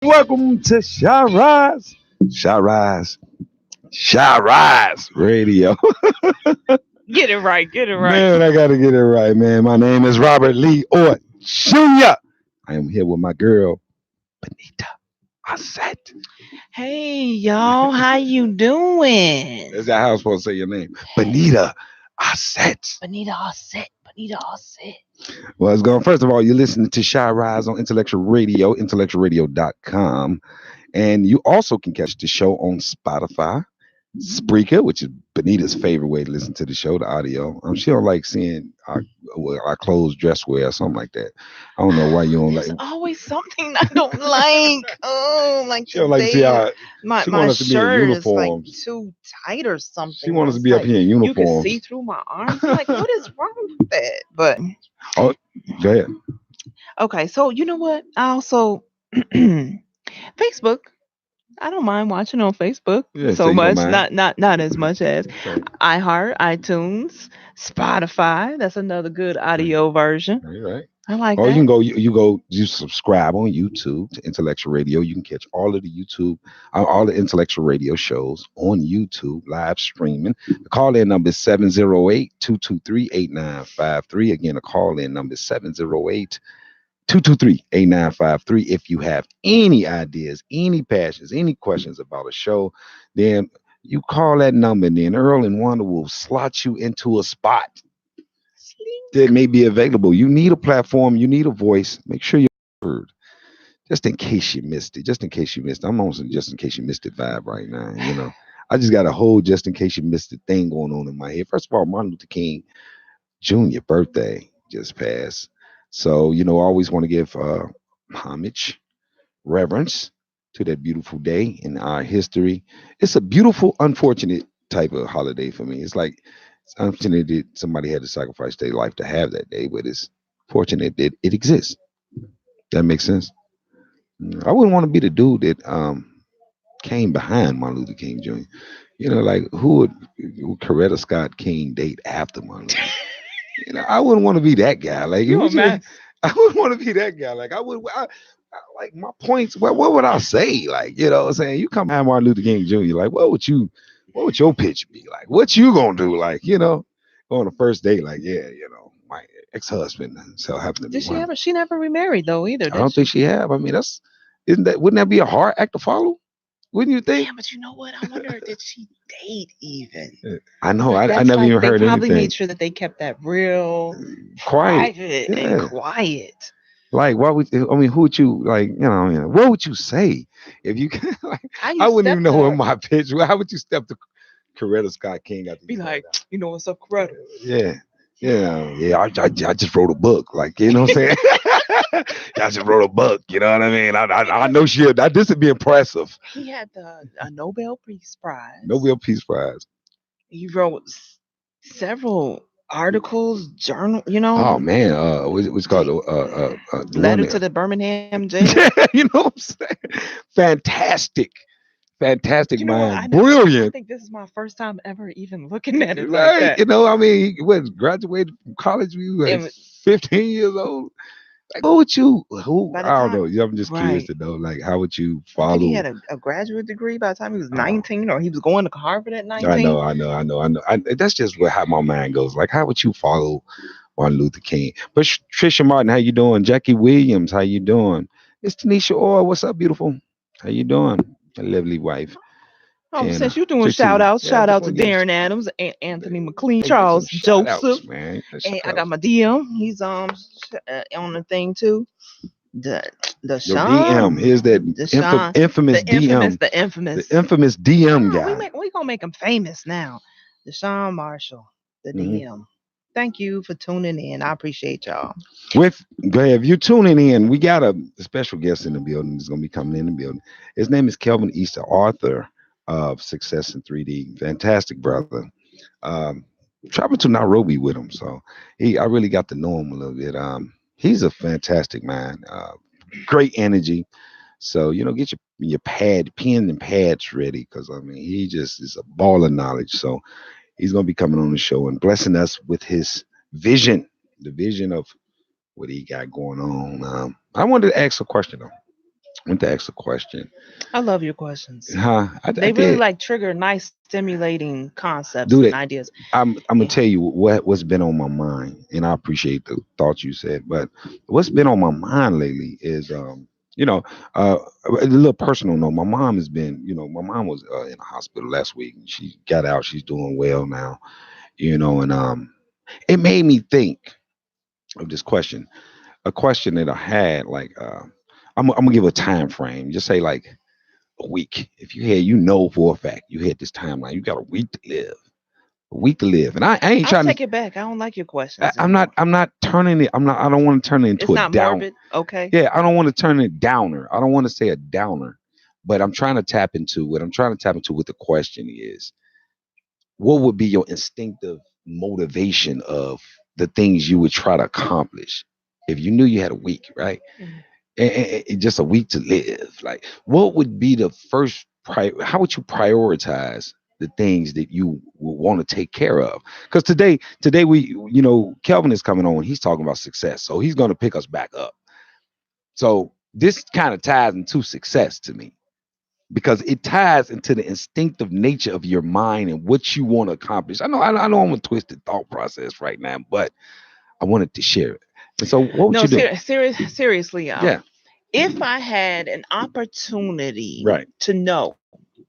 Welcome to Chi-Rize Radio. Get it right. Get it right. Man, I gotta get it right, man. My name is Robert Lee Ort Jr. I am here with my girl, Benita Asset. Hey, y'all. How you doing? That's how I'm supposed to say your name. Benita Asset. Bonita all set. Bonita all set. Well, it's going. First of all, you're listening to Shy Rise on Intellectual Radio, intellectualradio.com. And you also can catch the show on Spotify, Spreaker, which is Benita's favorite way to listen to the show, the audio. She don't like seeing our clothes, dress wear, or something like that. I don't know why you don't There's like. always something I don't like. Oh, like She don't like to see today, our. my She my wants us to be in shirt is like uniforms. too tight or She something. wants us to It's be up like here in you can see uniforms. through my arms. I'm like, what is wrong with that? But Oh, go ahead. okay, so you know what? I also Facebook. I don't mind watching on Facebook Yeah, so so you don't much. mind. Not as much as Okay. iHeart, iTunes, Spotify. That's another good audio version. All right. I like Or you that. can go, you subscribe on YouTube to Intellectual Radio. You can catch all of the YouTube, all the Intellectual Radio shows on YouTube, live streaming. The call in number is 708-223-8953. Again, the call in number is 708-223-8953. If you have any ideas, any passions, any questions about a show, then you call that number, and then Earl and Wanda will slot you into a spot that may be available. You need a platform, you need a voice. Make sure you're heard. Just in case you missed it. Just in case you missed it. I'm on some just in case you missed it vibe right now. I just got a whole just in case you missed it thing going on in my head. First of all, Martin Luther King Jr. birthday just passed. So, I always want to give homage, reverence to that beautiful day in our history. It's a beautiful, unfortunate type of holiday for me. It's like it's unfortunate that somebody had to sacrifice their life to have that day, but it's fortunate that it exists. That makes sense. I wouldn't want to be the dude that came behind Martin Luther King Jr. Like who would Coretta Scott King date after Martin Luther? I wouldn't want to be that guy. Like, You a mess. I wouldn't want to be that guy. Like, like my points. What would I say? Like, what I'm saying, you come behind Martin Luther King Jr. Like, what would your pitch be? Like, what you gonna do? Like, on the first date, like, yeah, my ex-husband so happened to be Did she one. ever? She never remarried though either, I did don't think she? she have. I mean, wouldn't that be a hard act to follow? Wouldn't you think? Yeah, but you know what? I wonder did she date even? I know. Like I that's never like even they heard probably anything. made sure that they kept that real Quiet. private and Yeah. quiet. Like, why would I mean? Who would you like? What would you say if you like? How I you wouldn't even step to know in her? my pitch. How would you step to Coretta Scott King after Be you found like, out? you know what's up, Coretta? Yeah, yeah. I just wrote a book. Like, you know what I'm saying? I just wrote a book. You know what I mean? I know she. This would be impressive. He had the a Nobel Peace Prize. Nobel Peace Prize. He wrote several articles, journal, Oh man, what's called the the one letter that to the Birmingham jail. yeah, you know what I'm saying? Fantastic, fantastic You know what? mind, I brilliant. think this is my first time ever even looking at it like Right, that. I mean, he was graduated from college when you were like And 15 years old. Like, what would you? Who? by the I don't time, know. Yeah, I'm just curious right, to know, like, how would you I think he follow? had a graduate degree by the time he was Oh, 19, or he was going to Harvard at I 19. know, I know, I know, I know. That's just how my mind goes. Like, how would you follow Martin Luther King? But Trisha Martin, how you doing? Jackie Williams, how you doing? It's Tanisha Orr. What's up, beautiful? How you doing? A lovely wife. Oh, And since you're doing Trisha, yeah, I shout just out to want to give Darren Adams, and Anthony McLean, hey, get some Charles shout Joseph, outs, man. and Shout I got outs. my DM. He's on the thing too. The the Your DM. Sean, Here's that the Sean, infamous DM. the The infamous. infamous DM Oh, guy. we gonna make him famous now. Deshaun Marshall, the Hmm. DM. Thank you for tuning in. I appreciate y'all. With go ahead, if you're tuning in, we got a special guest in the building. He's gonna be coming in the building. His name is Kelvin Easter, author of Success in 3D. Fantastic brother. Um, Traveled to Nairobi with him, so I really got to know him a little bit. He's a fantastic man. Great energy. So get your pen and pads ready, because I mean he just is a ball of knowledge. So he's gonna be coming on the show and blessing us with his vision, the vision of what he got going on. I wanted to ask a question though. want to ask a question. I love your questions. I They really did like trigger nice stimulating concepts do and that. ideas. I'm gonna Yeah. tell you what's been on my mind, and I appreciate the thoughts you said. But what's been on my mind lately is, you know, a little personal note. My mom has been, my mom was in the hospital last week. And she got out. She's doing well now. And it made me think of this question, a question that I had. Like, I'm gonna give a time frame. Just say like a week. If you had, for a fact, you had this timeline. You got a week to live. A week to live, and I ain't I'll trying to. take it back. I don't like your questions I'm not. anymore. I'm not turning it. I'm not. I don't want to turn it into It's a not down. morbid. Okay. Yeah, I don't want to turn it downer. I don't want to say a downer, but I'm trying to tap into what I'm trying to tap into. What the question is: what would be your instinctive motivation of the things you would try to accomplish if you knew you had a week, right? Mhm. And just a week to live. Like, what would be the first? How would you prioritize the things that you would want to take care of? Because today Kelvin is coming on. He's talking about success, so he's going to pick us back up. So this kind of ties into success to me because it ties into the instinctive nature of your mind and what you want to accomplish. I know I'm a twisted thought process right now, but I wanted to share it. And so, what would No, you do? seriously, Yeah, if I had an opportunity right, to know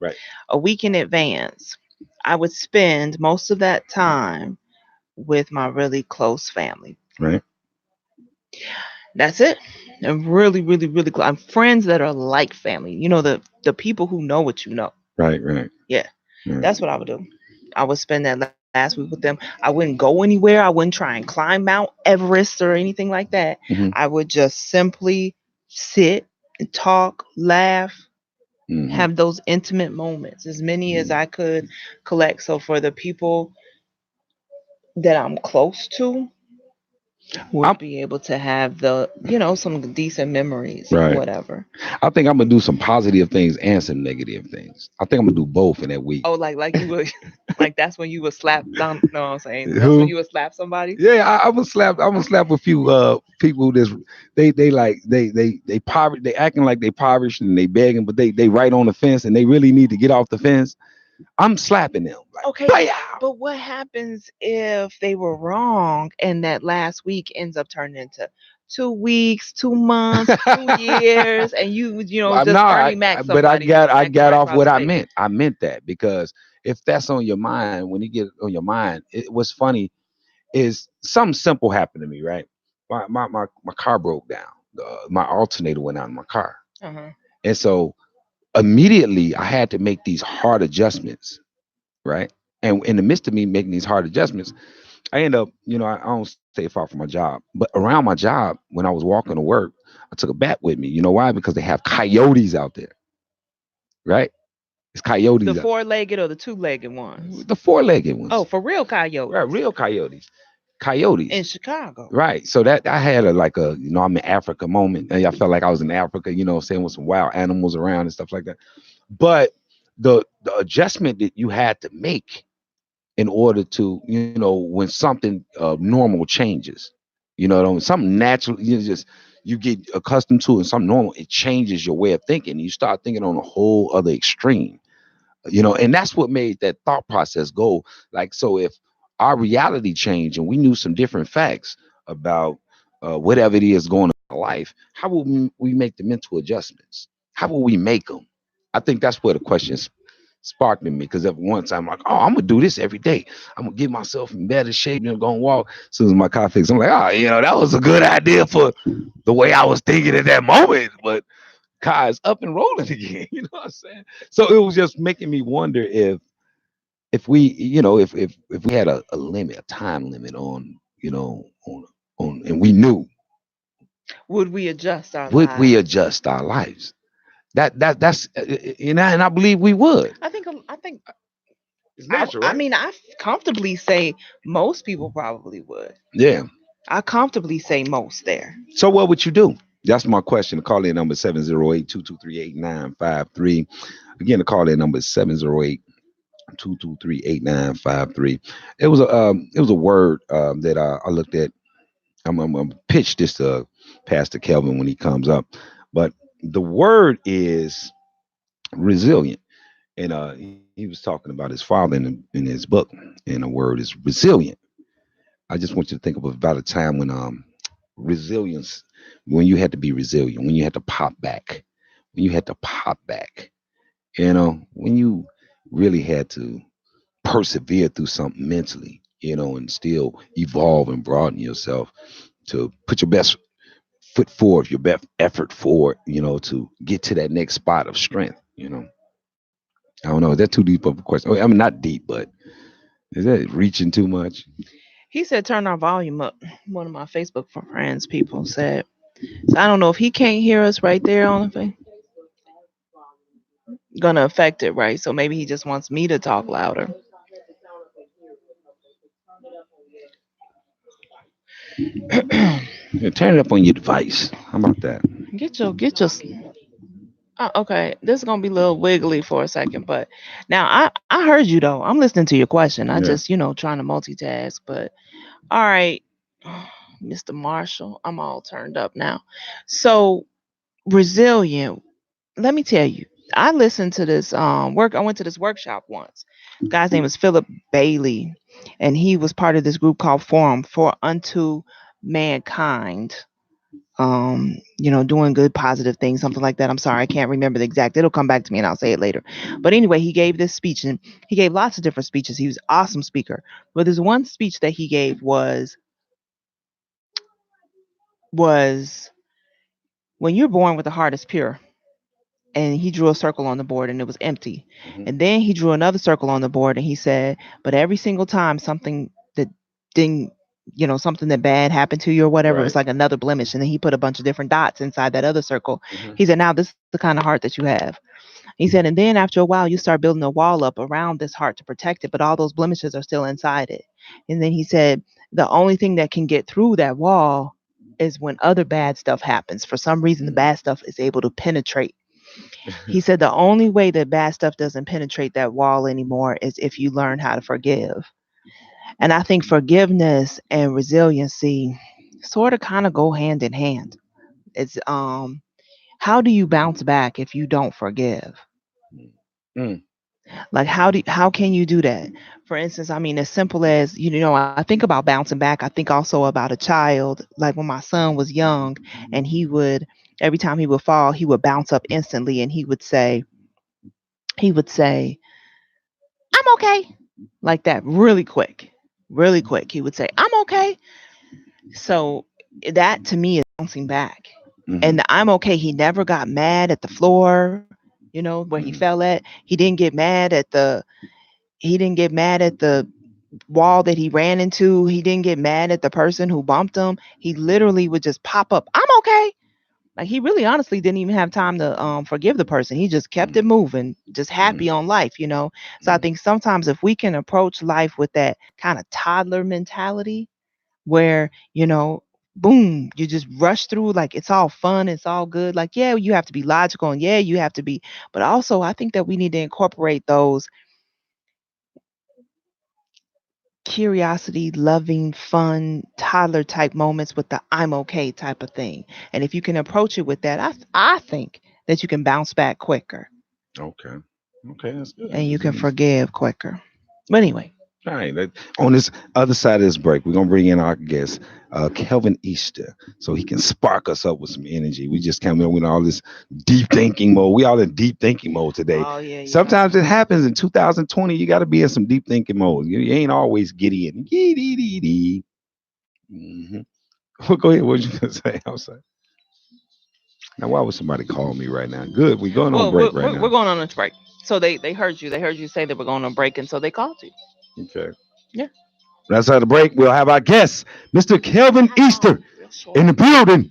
right, a week in advance, I would spend most of that time with my really close family. right, That's it. And really, really, really close. I'm friends that are like family. The people who know what you know. right, right, Yeah, right. that's what I would do. I would spend that last week with them. I wouldn't go anywhere. I wouldn't try and climb Mount Everest or anything like that. Hmm. I would just simply sit and talk, laugh, Hmm. have those intimate moments, as many as I could collect. So for the people that I'm close to, I'm would be able to have some decent memories, right. whatever. I think I'm gonna do some positive things and some negative things. I think I'm gonna do both in that week. Oh, like you would, like that's when you would slap down. No, I'm saying that's when Who? you would slap somebody. Yeah, I'm gonna slap. I'm gonna slap a few people. That's they like they poverty. They acting like they impoverished and they begging, but they right on the fence and they really need to get off the fence. I'm slapping them like, Okay, bam. but what happens if they were wrong and that last week ends up turning into 2 weeks, 2 months, 2 years, and you I'm just not, Bernie Mac but I somebody got I smack them got right off across what the I face? meant. I meant that because if that's on your mind, when you get on your mind, what's funny is something simple happened to me. Right, my car broke down. My alternator went out in my car, Uh-huh. and so immediately I had to make these hard adjustments. Right, and in the midst of me making these hard adjustments, I end up, I don't stay far from my job, but around my job, when I was walking to work, I took a bat with me. You know why? Because they have coyotes out there, right? It's The coyotes out, four-legged or the two-legged ones? the four-legged Oh, ones, for real right? coyotes Real coyotes, in coyotes, Chicago. right? So that I had I'm in Africa moment, and I felt like I was in Africa, saying with some wild animals around and stuff like that. But the adjustment that you had to make in order to, when something normal changes, something natural, you get accustomed to, and something normal, it changes your way of thinking. You start thinking on a whole other extreme, and that's what made that thought process go. Like, so if our reality changed and we knew some different facts about whatever it is going on in our life, how would we make the mental adjustments? How will we make them? I think that's where the question sparked in me, because at one time I'm like, oh, I'm gonna do this every day. I'm gonna get myself in better shape, gonna walk. As soon as my car fixed, I'm like, oh, that was a good idea for the way I was thinking at that moment. But car is up and rolling again. You know what I'm saying? So it was just making me wonder if we, if we had a limit, a time limit on, and we knew, Would we adjust our would we lives? adjust our lives? That's and I believe we would. I think It's natural, I right? mean I comfortably say most people probably would. Yeah. I comfortably say most there. So what would you do? That's my question. The call in number 708-223-8953. Again, the call in number is 708-223-8953. It was a word that I looked at. I'm gonna pitch this to Pastor Kelvin when he comes up. But the word is resilient. And he was talking about his father in his book, and the word is resilient. I just want you to think about a time when resilience, when you had to be resilient, when you had to pop back, when you had to pop back, when you really had to persevere through something mentally, and still evolve and broaden yourself to put your best foot forward, your best effort forward, to get to that next spot of strength. I don't know. Is that too deep of a question? I mean, not deep, but is that reaching too much? He said, turn our volume up. One of my Facebook friends, people said. So I don't know if he can't hear us right there on the thing. Gonna affect it, right? So maybe he just wants me to talk louder. Yeah, turn it up on your device. How about that? get your. Okay, this is gonna be a little wiggly for a second, but now I heard you though. I'm listening to your question. I Yeah. just trying to multitask, but all right, Mr. Marshall, I'm all turned up now. So resilient. Let me tell you, I listened to this work. I went to this workshop once. Guy's name was Philip Bailey, and he was part of this group called Forum for Unto Mankind. Doing good, positive things, something like that. I'm sorry, I can't remember the exact. It'll come back to me and I'll say it later. But anyway, he gave this speech and he gave lots of different speeches. He was an awesome speaker. But there's one speech that he gave was when you're born with the heart is pure. And he drew a circle on the board and it was empty. Hmm. And then he drew another circle on the board and he said, but every single time something that didn't, something that bad happened to you or whatever, it was Right. like another blemish. And then he put a bunch of different dots inside that other circle. Hmm. He said, now this is the kind of heart that you have. He said, and then after a while, you start building a wall up around this heart to protect it, but all those blemishes are still inside it. And then he said, the only thing that can get through that wall is when other bad stuff happens. For some reason, the bad stuff is able to penetrate. He said the only way that bad stuff doesn't penetrate that wall anymore is if you learn how to forgive. And I think forgiveness and resiliency sort of kind of go hand in hand. It's how do you bounce back if you don't forgive? Mm. Like how can you do that? For instance, I mean as simple as I think about bouncing back. I think also about a child. Like when my son was young and he would every time he would fall, he would bounce up instantly and he would say, I'm okay. Like that, really quick. Really quick. He would say, I'm okay. So that to me is bouncing back. And Hmm. the I'm okay, he never got mad at the floor, where he Hmm. fell at. He didn't get mad at the wall that he ran into. He didn't get mad at the person who bumped him. He literally would just pop up, I'm okay. Like he really honestly didn't even have time to forgive the person. He just kept it moving, just happy on life. So I Hmm. think sometimes if we can approach life with that kind of toddler mentality where, boom, you just rush through like it's all fun, it's all good. Like, yeah, you have to be logical and yeah, you have to be, but also I think that we need to incorporate those curiosity, loving, fun, toddler type moments with the I'm okay type of thing. And if you can approach it with that, I think that you can bounce back quicker Okay. Okay, that's good. and you can forgive quicker. But anyway, All right. On this other side of this break, we're gonna bring in our guest, Kelvin Easter, so he can spark us up with some energy. We just came in with all this deep thinking mode. We all in deep thinking mode today. oh yeah, yeah. Sometimes it happens in 2020. You got to be in some deep thinking mode. You ain't always giddy and giddy. Mm-hmm. Well, go ahead. What you gonna say? I'm sorry. Now, why would somebody call me right now? Good. We're going on Well, break right we're now. going on a break. So they heard you. They heard you say that we're going on break, and so they called you. Okay. Yeah. That's how the break. We'll have our guest, Mr. Kelvin How Easter, long? Real in short. the building.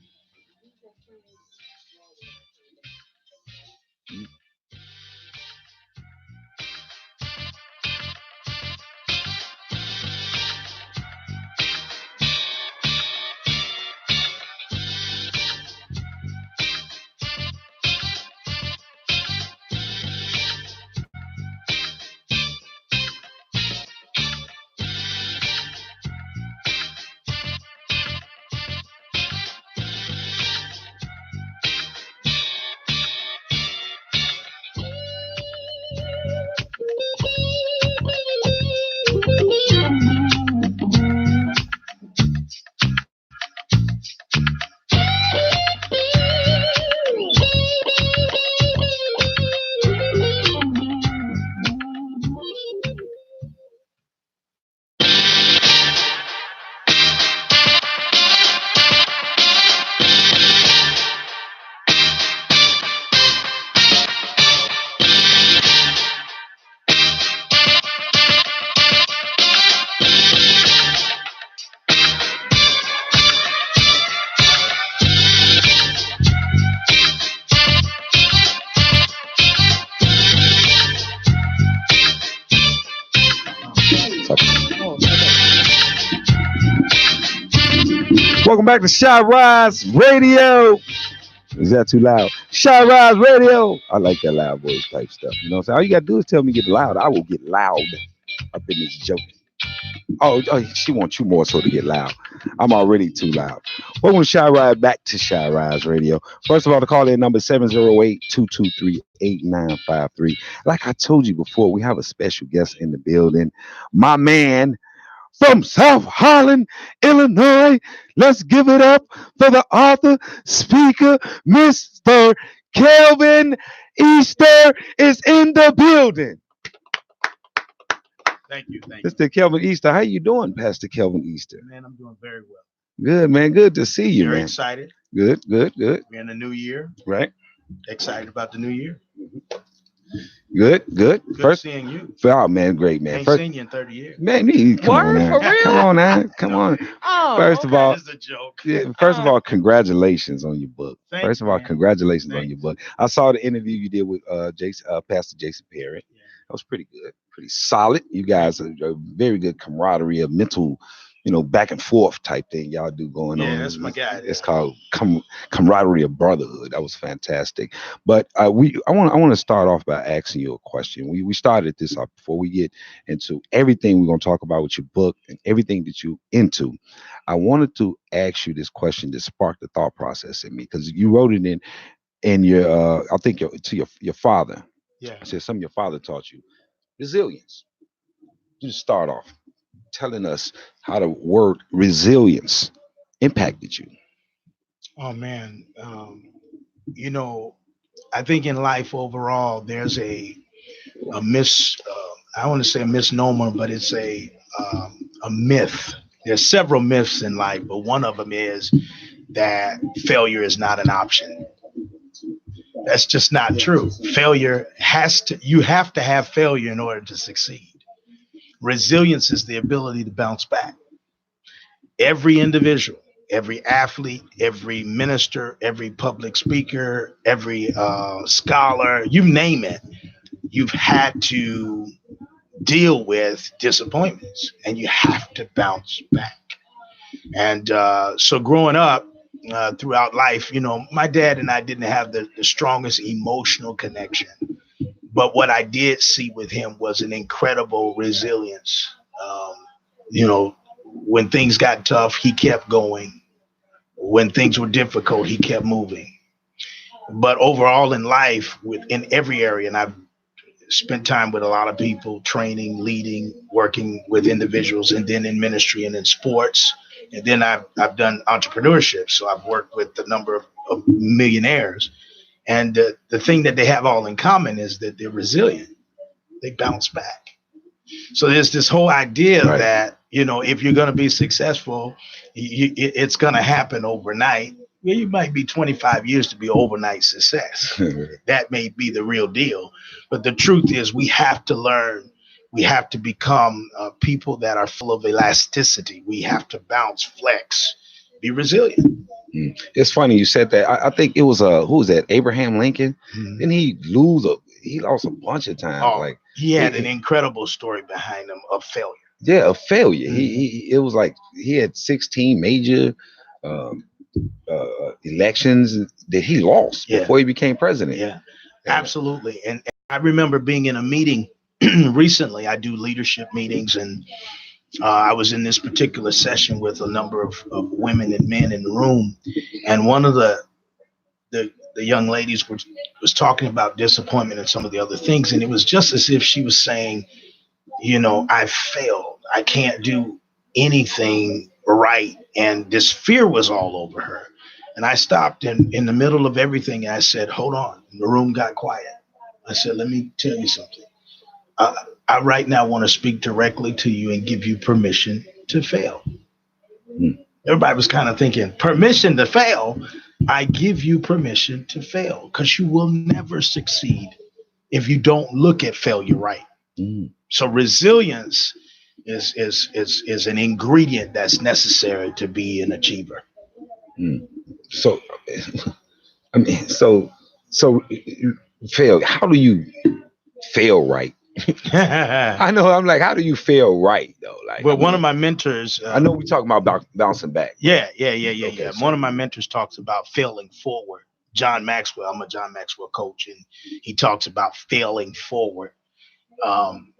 Welcome back to Chi-Rize Radio. Is that too loud? Chi-Rize Radio. I like that loud voice type stuff. You know what I'm saying? All you got to do is tell me get loud. I will get loud up in this joke. Oh, she wants you more so to get loud. I'm already too loud. Welcome to Chi-Rize, back to Chi-Rize Radio. First of all, the call in number 708-223-8953. Like I told you before, we have a special guest in the building. My man from South Holland, Illinois. Let's give it up for the author, speaker, Mr. Kelvin Easter is in the building. Thank you. Mr. Kelvin Easter, how you doing, Pastor Kelvin Easter? Man, I'm doing very well. Good, man. Good to see you, Very man. excited. Good. We're in a new year. Right. Excited about the new year. Good. Good First, seeing you. oh man, great man. Ain't First, seen you in 30 years. man, come on Word? now. For real? Come on now. Come on. Oh, First of okay. all, It's a joke. First of all, congratulations on your book. Thank First you, of all, man. congratulations on Thanks. your book. I saw the interview you did with Pastor Jason Perry. Yeah. That was pretty good, pretty solid. You guys are a very good camaraderie, a mental, back and forth type thing y'all do going on. Yeah, that's my guy. It's called camaraderie of brotherhood. That was fantastic. But I want to start off by asking you a question. We started this off before we get into everything we're going to talk about with your book and everything that you into. I wanted to ask you this question that sparked the thought process in me because you wrote it in your I think to your father. Yeah. I said something your father taught you. Resilience. You just start off telling us how the word resilience impacted you. Oh man. I think in life overall, there's a I want to say a misnomer, but it's a myth. There's several myths in life, but one of them is that failure is not an option. That's just not true. You have to have failure in order to succeed. Resilience is the ability to bounce back. Every individual, every athlete, every minister, every public speaker, every scholar, you name it, you've had to deal with disappointments and you have to bounce back. And so growing up throughout life, my dad and I didn't have the strongest emotional connection. But what I did see with him was an incredible resilience. When things got tough, he kept going. When things were difficult, he kept moving. But overall in life, in every area, and I've spent time with a lot of people, training, leading, working with individuals, and then in ministry and in sports. And then I've done entrepreneurship. So I've worked with a number of millionaires. And the thing that they have all in common is that they're resilient. They bounce back. So there's this whole idea Right. that, if you're going to be successful, it's going to happen overnight. Well, you might be 25 years to be overnight success. That may be the real deal. But the truth is we have to learn. We have to become people that are full of elasticity. We have to bounce, flex, be resilient. It's funny you said that. I think it was who was that? Abraham Lincoln. Mhm. Didn't he he lost a bunch of times. Oh, Like he had he- an incredible story behind him of failure. yeah, a failure. Mhm. He it was like he had 16 major um, elections that he lost Yeah. before he became president. Yeah, absolutely. And I remember being in a meeting recently. I do leadership meetings, and I was in this particular session with a number of women and men in the room, and one of the young ladies was talking about disappointment and some of the other things, and it was just as if she was saying, I failed. I can't do anything right, and this fear was all over her. And I stopped in the middle of everything, and I said, "Hold on." And the room got quiet. I said, "Let me tell you something. I right now want to speak directly to you and give you permission to fail." Everybody was kind of thinking, permission to fail? I give you permission to fail because you will never succeed if you don't look at failure right. Mm. So resilience is an ingredient that's necessary to be an achiever. So, I mean, so fail. How do you fail right? I know. I'm like, how do you fail right though? Like, Well, one of my mentors. I know we talking about bouncing back. Yeah. Okay, so One of my mentors talks about failing forward. John Maxwell. I'm a John Maxwell coach, and he talks about failing forward. Um,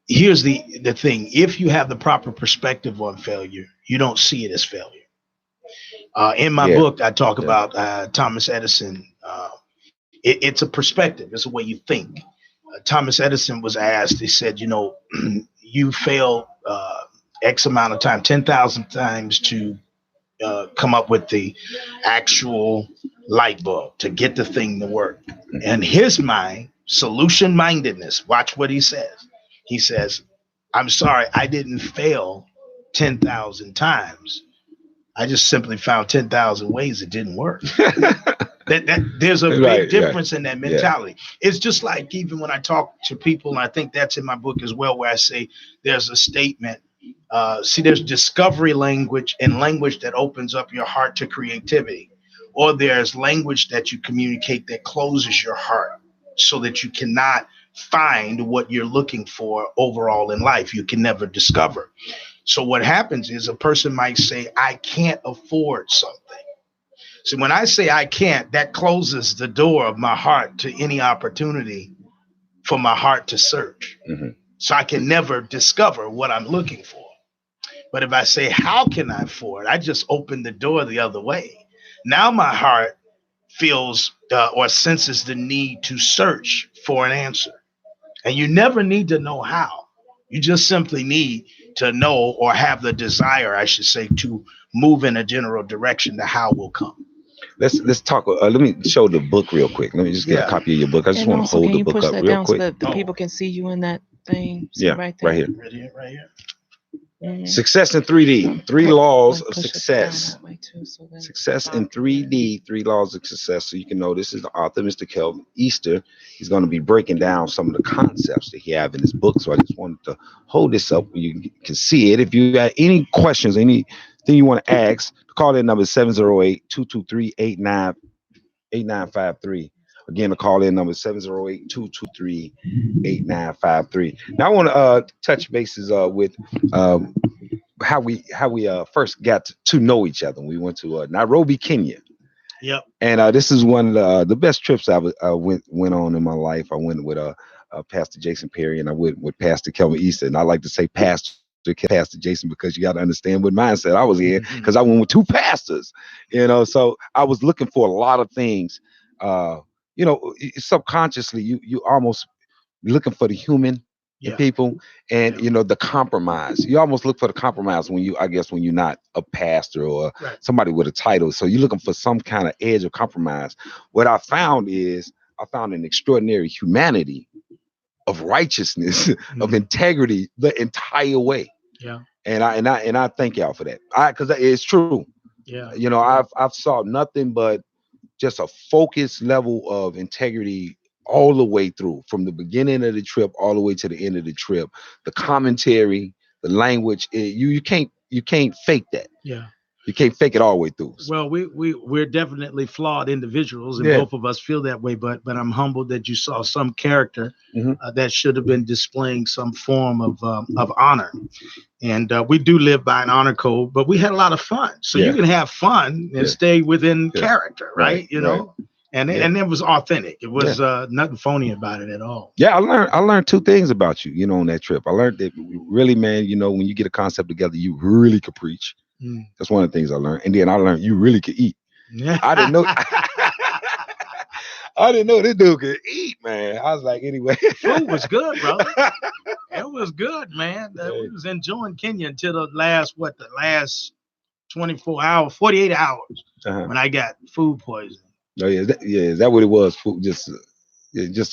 Here's the thing: if you have the proper perspective on failure, you don't see it as failure. In my Yeah, book, I talk yeah. about Thomas Edison. It's a perspective. It's a way you think. Thomas Edison was asked. He said, you failed X amount of time, 10,000 times to come up with the actual light bulb to get the thing to work. And his mind, solution mindedness. Watch what he says. He says, "I'm sorry, I didn't fail 10,000 times. I just simply found 10,000 ways it didn't work." That there's a big difference in that mentality. Yeah. It's just like even when I talk to people, and I think that's in my book as well, where I say there's a statement. There's discovery language and language that opens up your heart to creativity, or there's language that you communicate that closes your heart so that you cannot find what you're looking for overall in life. You can never discover. So what happens is a person might say, "I can't afford something." So when I say I can't, that closes the door of my heart to any opportunity for my heart to search. Mm-hmm. So I can never discover what I'm looking for. But if I say, how can I afford? I just open the door the other way. Now my heart feels or senses the need to search for an answer. And you never need to know how. You just simply need to know or have the desire, I should say, to move in a general direction. The how will come. Let's talk. Let me show the book real quick. Let me just get a copy of your book. I just want to hold the book up real quick. So the people can see you in that thing. See right there. Right here. Mm-hmm. Success in 3D, three laws of success. Success in 3D, three laws of success. So you can know this is the author, Mr. Kelvin Easter. He's going to be breaking down some of the concepts that he have in his book. So I just wanted to hold this up where you can see it. If you got any questions, anything you want to ask, call in number 708-223-8953. Again, the call in number 708-223-8953. Now I want to touch bases with how we first got to know each other. We went to Nairobi, Kenya. Yep. And this is one of the best trips I went on in my life. I went with Pastor Jason Perry, and I went with Pastor Kelvin Easter. And I like to say Pastor Jason because you got to understand what mindset I was in, because I went with two pastors. So I was looking for a lot of things. Subconsciously, you almost looking for the human in people, and the compromise. You almost look for the compromise when you're not a pastor or somebody with a title. So you're looking for some kind of edge of compromise. What I found is an extraordinary humanity of righteousness, of integrity, the entire way. Yeah. And I thank y'all for that. Because it's true. Yeah. I've saw nothing but just a focused level of integrity all the way through, from the beginning of the trip all the way to the end of the trip. The commentary, the language, you can't fake that. Yeah. You can't fake it all the way through. Well, we're definitely flawed individuals, and both of us feel that way. But I'm humbled that you saw some character that should have been displaying some form of honor. And we do live by an honor code, but we had a lot of fun. So you can have fun and stay within character, right? And it was authentic. It was nothing phony about it at all. Yeah, I learned two things about you, on that trip. I learned that really, man, when you get a concept together, you really could preach. That's one of the things I learned. And then I learned you really could eat. I didn't know. I didn't know this dude could eat, man. I was like, anyway. Food was good, brother. It was good, man. We was enjoying Kenya until the last 24 hours, 48 hours when I got food poisoning. Oh yeah, is that what it was? Food, just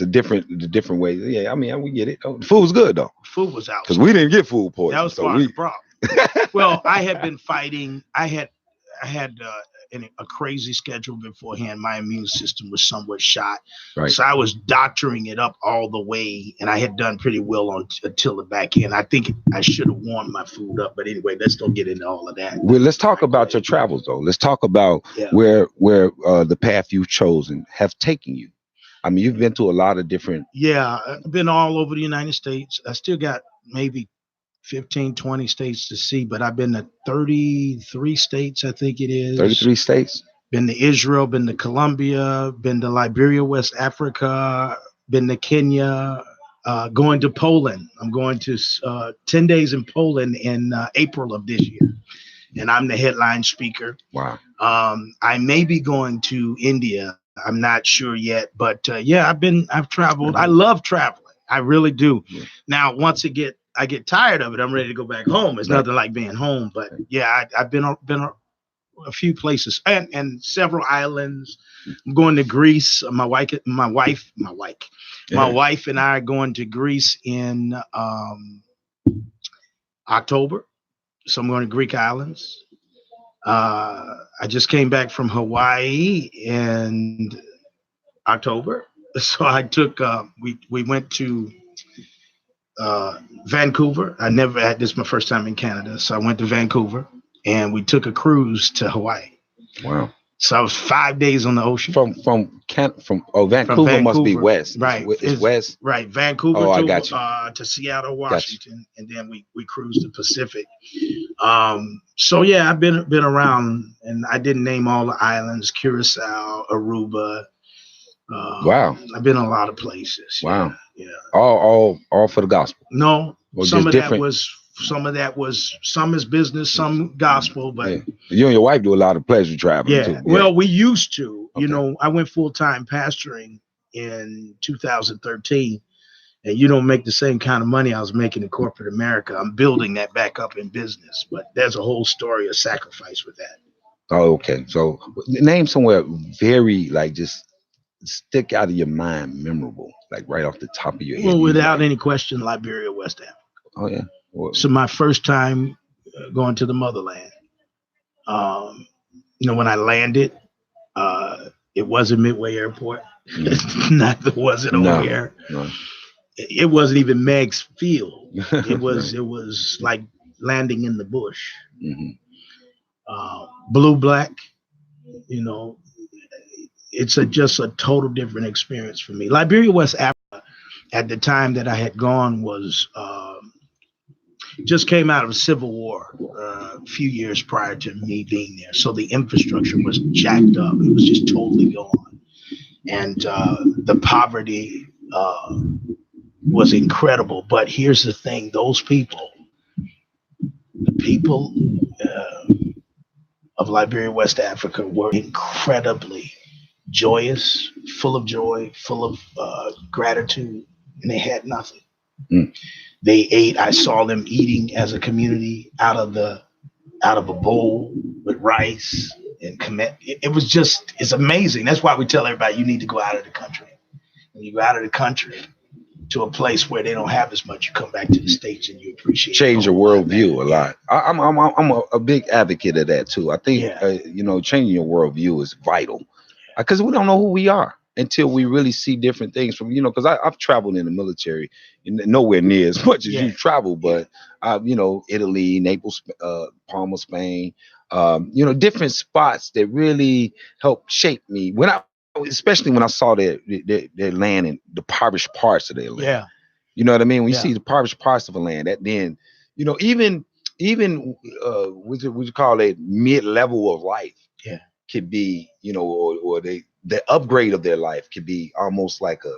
a different way. Yeah, I mean, we get it. Oh, the food was good though. Food was out because we didn't get food poisoning. That was part of the problem. Well, I had been fighting. I had a crazy schedule beforehand. My immune system was somewhat shot. Right. So I was doctoring it up all the way, and I had done pretty well until the back end. I think I should have warmed my food up, but anyway, let's don't get into all of that. Well, let's talk about your travels, though. Let's talk about where the path you've chosen have taken you. I mean, you've been to a lot of different. Yeah, I've been all over the United States. I still got maybe 15, 20 states to see, but I've been to 33 states, I think it is. 33 states. Been to Israel, been to Colombia, been to Liberia, West Africa, been to Kenya, going to Poland. I'm going to 10 days in Poland in April of this year, and I'm the headline speaker. Wow. I may be going to India. I'm not sure yet, but yeah, I've traveled. I love traveling. I really do. Yeah. Now, once I get tired of it, I'm ready to go back home. It's nothing like being home, but yeah, I've been a few places and several islands. I'm going to Greece. My wife and I are going to Greece in October. So I'm going to Greek islands. I just came back from Hawaii in October. So I took we went to Vancouver. I never had this, my first time in Canada. So I went to Vancouver and we took a cruise to Hawaii. Wow. So I was 5 days on the ocean. Vancouver must be west. Right. It's west. Right. Vancouver I got you. To Seattle, Washington. And then we cruised the Pacific. So yeah, I've been around, and I didn't name all the islands, Curacao, Aruba. Wow. I've been a lot of places. Wow. Yeah. All for the gospel. No, Or some of different? that was some is business, some gospel, but Yeah. You and your wife do a lot of pleasure traveling yeah. too. Yeah. Well, we used to. Okay. You know, I went full-time pastoring in 2013, and you don't make the same kind of money I was making in corporate America. I'm building that back up in business, but there's a whole story of sacrifice with that. Oh, okay. So name somewhere very like just stick out of your mind, memorable, like right off the top of your head. Well, without any question, Liberia, West Africa. Oh yeah. Well, So my first time going to the motherland. You know, when I landed, it wasn't Midway Airport. Neither was it over here. no. It wasn't even Meg's Field. It was like landing in the bush. Mhm. Blue, black. You know, it's just a total different experience for me. Liberia, West Africa, at the time that I had gone, was just came out of a civil war a few years prior to me being there. So the infrastructure was jacked up. It was just totally gone. And the poverty was incredible. But here's the thing, those people, the people of Liberia, West Africa were incredibly joyous, full of joy, full of gratitude, and they had nothing. Mm. They ate. I saw them eating as a community out of a bowl with rice and it was just, it's amazing. That's why we tell everybody you need to go out of the country. When you go out of the country to a place where they don't have as much, you come back to the States and you appreciate. Change your worldview a lot. I'm a big advocate of that too. I think you know, changing your worldview is vital because we don't know who we are until we really see different things from, you know, because I've traveled in the military, nowhere near as much as you travel, but you know, Italy, Naples, Palma, Spain, you know, different spots that really helped shape me especially when I saw their land and the impoverished parts of their land. Yeah. You know what I mean? When you see the impoverished parts of a land, that then, you know, even what you call it, mid-level of life could be, you know, or the upgrade of their life could be almost like a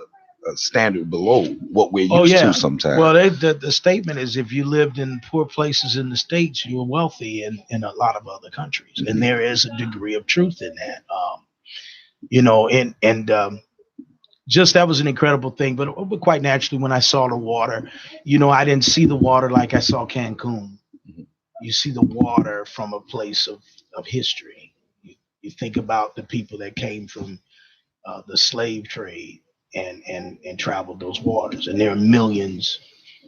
standard below what we're used to sometimes. Well, the statement is if you lived in poor places in the States, you're wealthy in a lot of other countries. Mm-hmm. And there is a degree of truth in that. You know, and just that was an incredible thing. But quite naturally, when I saw the water, you know, I didn't see the water like I saw Cancun. Mm-hmm. You see the water from a place of history. You think about the people that came from the slave trade and traveled those waters. And there are millions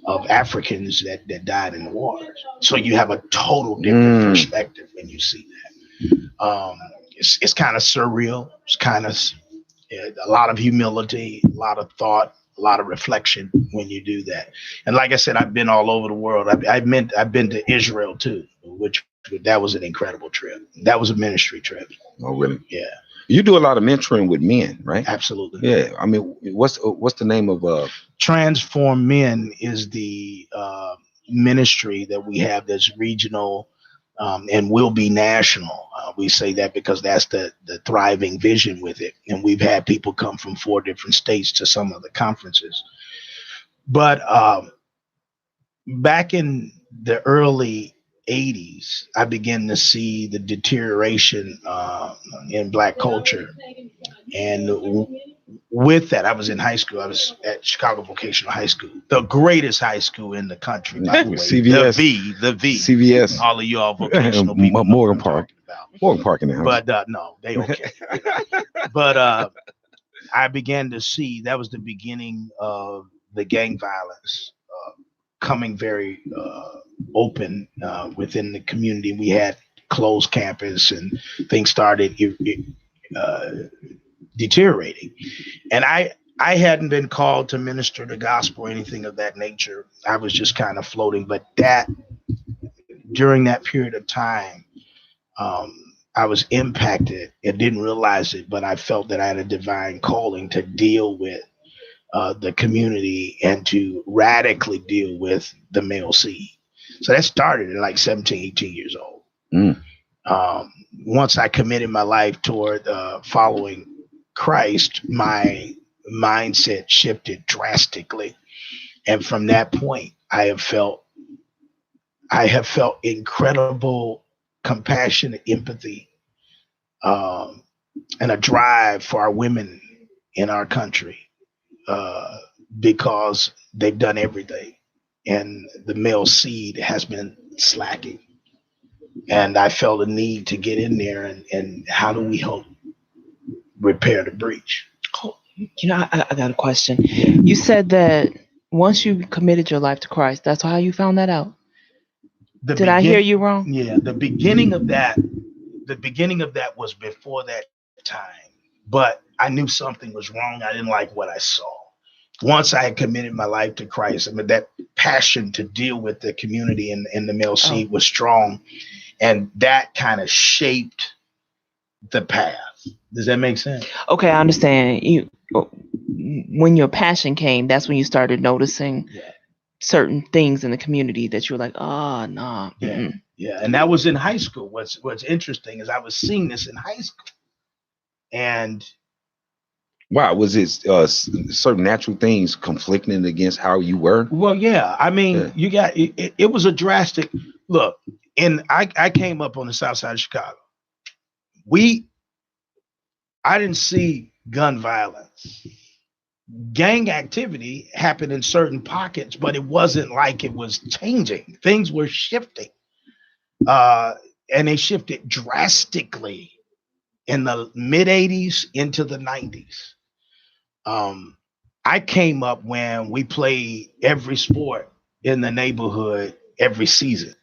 of Africans that died in the waters. So you have a total different perspective when you see that. It's kind of surreal. It's kind of a lot of humility, a lot of thought, a lot of reflection when you do that. And like I said, I've been all over the world. I've been to Israel too, which that was an incredible trip. That was a ministry trip. Oh, really? Yeah. You do a lot of mentoring with men, right? Absolutely. Yeah. I mean, what's the name of Transform Men is the ministry that we have that's regional and will be national. We say that because that's the thriving vision with it. And we've had people come from 4 different states to some of the conferences. But back in the early 80s, I began to see the deterioration in Black culture. And with that, I was in high school. I was at Chicago Vocational High School, the greatest high school in the country, by the way. CVS? The V. CVS. All of y'all vocational people. Morgan Park. Morgan Park in the house. But no, they okay. But I began to see that was the beginning of the gang violence coming very open within the community. We had closed campus and things started deteriorating. And I hadn't been called to minister the gospel or anything of that nature. I was just kind of floating. But that during that period of time, I was impacted and didn't realize it, but I felt that I had a divine calling to deal with the community and to radically deal with the male seed. So that started at like 17, 18 years old. Once I committed my life toward following Christ, my mindset shifted drastically. And from that point, I have felt incredible compassion, empathy, and a drive for our women in our country because they've done everything and the male seed has been slacking. And I felt a need to get in there and how do we help repair the breach? Oh, I got a question. You said that once you committed your life to Christ, that's how you found that out. Did I hear you wrong? Yeah, the beginning of that was before that time, but I knew something was wrong. I didn't like what I saw. Once I had committed my life to Christ, I mean, that passion to deal with the community and the male seed was strong. And that kind of shaped the path. Does that make sense? Okay, I understand. When your passion came, that's when you started noticing certain things in the community that you were like, oh, no. Yeah, yeah. And that was in high school. What's interesting is I was seeing this in high school. And wow, was it certain natural things conflicting against how you were? Well, yeah. I mean, you got it was a drastic look. And I came up on the south side of Chicago. I didn't see gun violence. Gang activity happened in certain pockets, but it wasn't like it was changing. Things were shifting. And they shifted drastically in the mid 80s into the 90s. I came up when we played every sport in the neighborhood every season.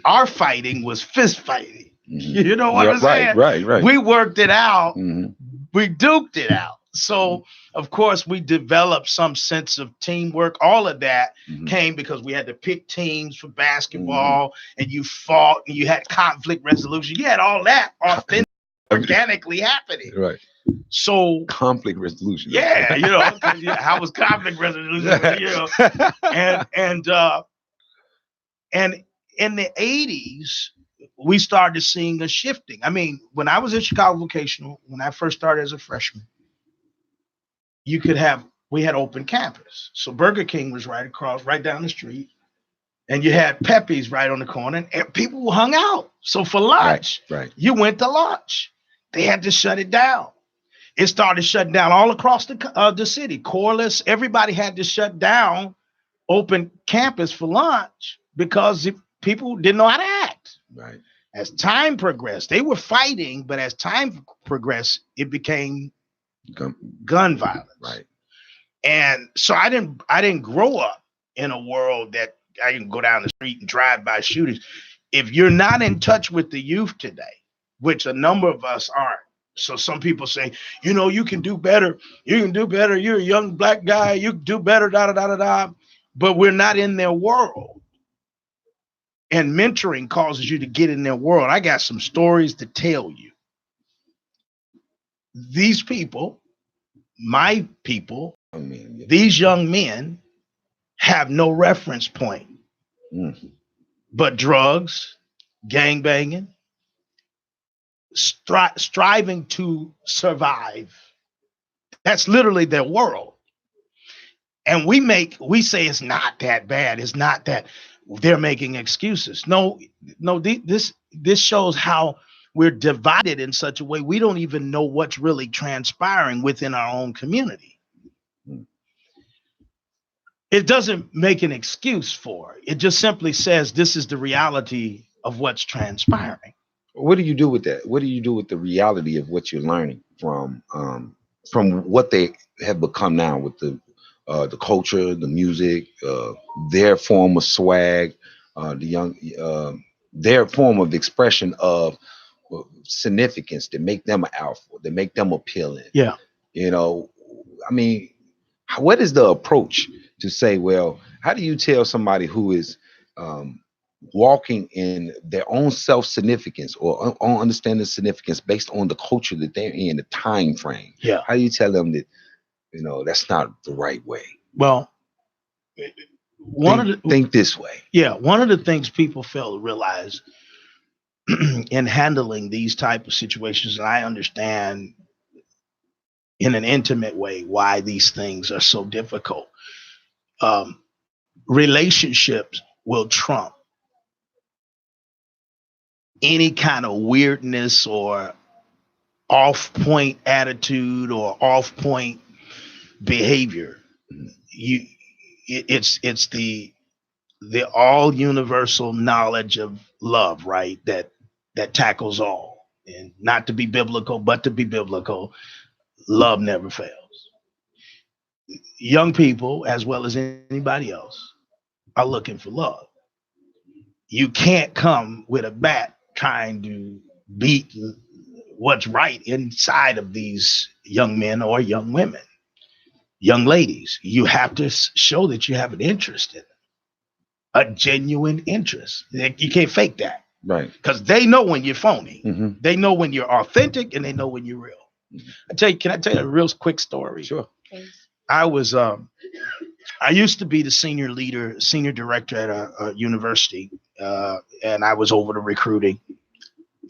Our fighting was fist fighting. Mm-hmm. You know what I'm saying? Right. We worked it out. Mm-hmm. We duked it out. So, of course, we developed some sense of teamwork. All of that came because we had to pick teams for basketball, and you fought, and you had conflict resolution. You had all that authentic, organically happening. Right. So conflict resolution. Yeah, how was conflict resolution? And in the 80s, we started seeing a shifting. I mean, when I was at Chicago Vocational, when I first started as a freshman, we had open campus. So Burger King was right down the street. And you had Pepe's right on the corner, and people hung out. So for lunch, you went to lunch. They had to shut it down. It started shutting down all across the city. Corliss, everybody had to shut down open campus for lunch because people didn't know how to act. Right. As time progressed, they were fighting, but as time progressed, it became gun violence. Right. And so I didn't grow up in a world that I can go down the street and drive by shootings. If you're not in touch with the youth today, which a number of us aren't. So some people say, you can do better. You can do better. You're a young Black guy. You can do better, But we're not in their world. And mentoring causes you to get in their world. I got some stories to tell you. these people, my people, I mean, yeah. these young men have no reference point but drugs, gangbanging, striving to survive. That's literally their world. And we say it's not that bad. It's not that they're making excuses. No, this shows how we're divided in such a way we don't even know what's really transpiring within our own community. It doesn't make an excuse for it. It just simply says this is the reality of what's transpiring. What do you do with that? What do you do with the reality of what you're learning from what they have become now with the culture, the music, their form of swag, the young, their form of expression of significance that make them an alpha, that make them appealing. Yeah. You know, I mean, what is the approach to say, well, how do you tell somebody who is walking in their own self-significance or understanding significance based on the culture that they're in, the time frame? Yeah. How do you tell them that, you know, that's not the right way? Well, think this way. Yeah. One of the things people fail to realize in handling these type of situations, and I understand in an intimate way why these things are so difficult. Relationships will trump any kind of weirdness or off-point attitude or off-point behavior. It's the all universal knowledge of love, right? That tackles all. And not to be biblical, but to be biblical, love never fails. Young people, as well as anybody else, are looking for love. You can't come with a bat trying to beat what's right inside of these young men or young women, young ladies. You have to show that you have an interest in it, a genuine interest. You can't fake that. Right. Because they know when you're phony. Mm-hmm. They know when you're authentic, and they know when you're real. Mm-hmm. Can I tell you a real quick story? Sure. I used to be the senior director at a university, and I was over the recruiting.